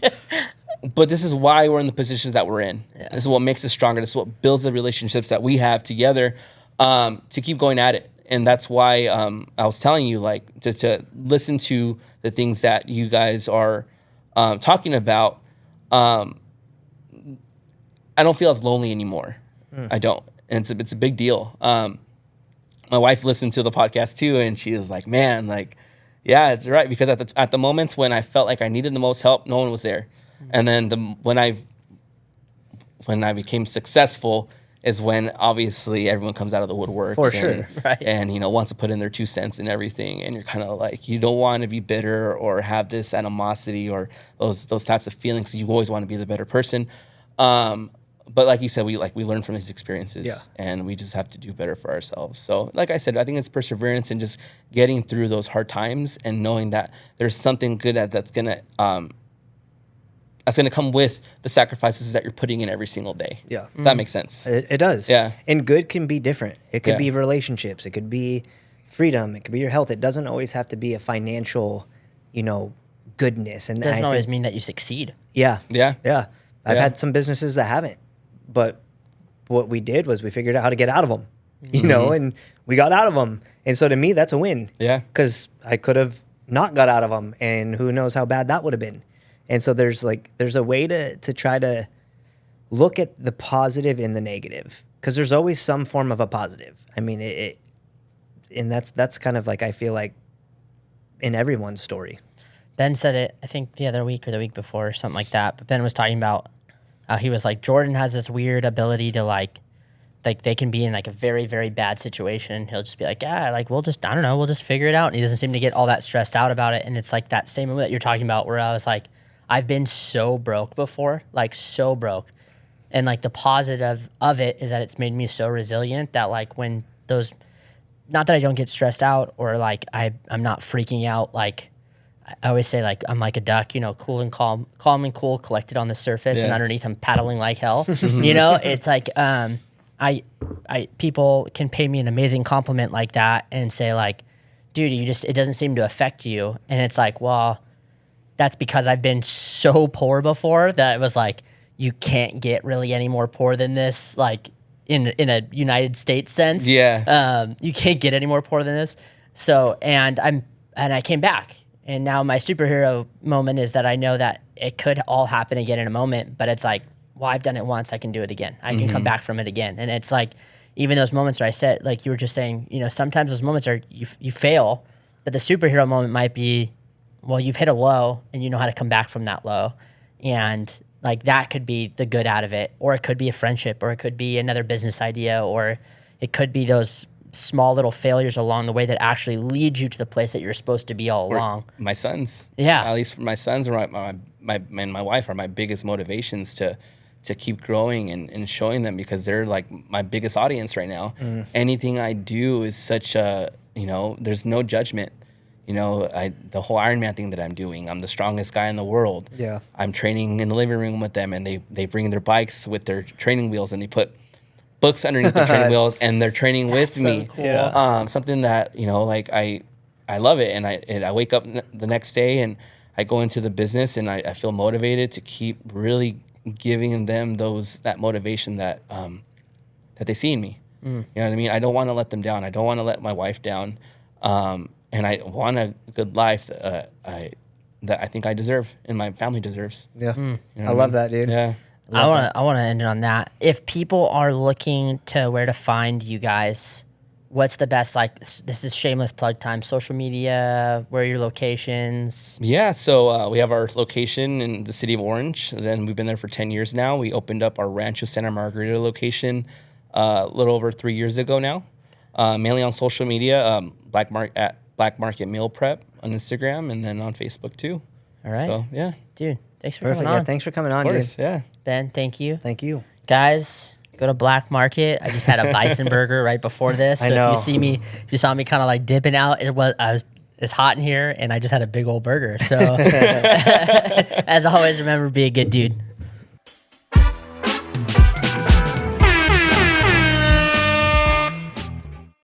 But this is why we're in the positions that we're in. Yeah. This is what makes us stronger. This is what builds the relationships that we have together to keep going at it. And that's why I was telling you, like, to listen to the things that you guys are talking about. I don't feel as lonely anymore. I don't. And it's a big deal. My wife listened to the podcast too, and she was like, man, like, yeah, it's right. Because at the moments when I felt like I needed the most help, no one was there. And then when I became successful is when obviously everyone comes out of the woodwork. For sure. Right. And, you know, wants to put in their 2 cents and everything. And you're kind of like, you don't want to be bitter or have this animosity or those types of feelings. You always want to be the better person. But like you said, we learn from these experiences, and we just have to do better for ourselves. So like I said, I think it's perseverance and just getting through those hard times and knowing that there's something good that's going to that's going to come with the sacrifices that you're putting in every single day. Yeah. If that makes sense. It does. Yeah. And good can be different. It could Yeah. be relationships. It could be freedom. It could be your health. It doesn't always have to be a financial, goodness. And It doesn't always mean that you succeed. Yeah. Yeah. Yeah. I've Yeah. had some businesses that haven't, but what we did was we figured out how to get out of them, and we got out of them. And so to me, that's a win. Yeah. Because I could have not got out of them, and who knows how bad that would have been. And so there's a way to try to look at the positive in the negative, because there's always some form of a positive. I mean, and that's kind of like, I feel like, in everyone's story. Ben said it, I think the other week or the week before or something like that. But Ben was talking about how he was like, Jordan has this weird ability to like they can be in like a very, very bad situation. He'll just be like, yeah, like we'll just figure it out. And he doesn't seem to get all that stressed out about it. And it's like that same moment that you're talking about where I was like, I've been so broke before, like so broke. And like the positive of it is that it's made me so resilient that like when those, not that I don't get stressed out or like I'm not freaking out. Like I always say, like I'm like a duck, cool and calm and cool, collected on the surface, and underneath I'm paddling like hell. It's like people can pay me an amazing compliment like that and say like, dude, it doesn't seem to affect you. And it's like, well, that's because I've been so poor before that it was like, you can't get really any more poor than this, like in a United States sense. Yeah. You can't get any more poor than this. So, and I came back, and now my superhero moment is that I know that it could all happen again in a moment, but it's like, well, I've done it once, I can do it again. I can come back from it again. And it's like, even those moments where I said, like you were just saying, sometimes those moments are, you fail, but the superhero moment might be, well, you've hit a low and you know how to come back from that low. And like that could be the good out of it, or it could be a friendship, or it could be another business idea, or it could be those small little failures along the way that actually lead you to the place that you're supposed to be all along. My sons. Yeah. At least for my sons or my wife are my biggest motivations to keep growing and showing them, because they're like my biggest audience right now. Anything I do is such a, there's no judgment. The whole Ironman thing that I'm doing, I'm the strongest guy in the world. Yeah. I'm training in the living room with them, and they bring their bikes with their training wheels, and they put books underneath the training wheels, and they're training with me. Cool. Yeah. Something that, like I love it. And I wake up the next day and I go into the business, and I feel motivated to keep really giving them that motivation that they see in me. You know what I mean? I don't want to let them down. I don't want to let my wife down. And I want a good life that I think I deserve and my family deserves. Yeah. I love that, dude. Yeah. I want to end it on that. If people are looking to where to find you guys, what's the best, like, this is shameless plug time, social media, where are your locations? Yeah, so we have our location in the city of Orange. Then we've been there for 10 years now. We opened up our Rancho Santa Margarita location a little over 3 years ago now, mainly on social media, Black Market Meal Prep on Instagram, and then on Facebook too. All right. So, yeah. Dude, thanks for Perfect. coming on. Yeah, thanks for coming on, Of course, dude. yeah. Ben, thank you. Thank you. Guys, go to Black Market. I just had a bison burger right before this. I So know. if you saw me kind of like dipping out, it's hot in here, and I just had a big old burger. So as always, remember, be a good dude.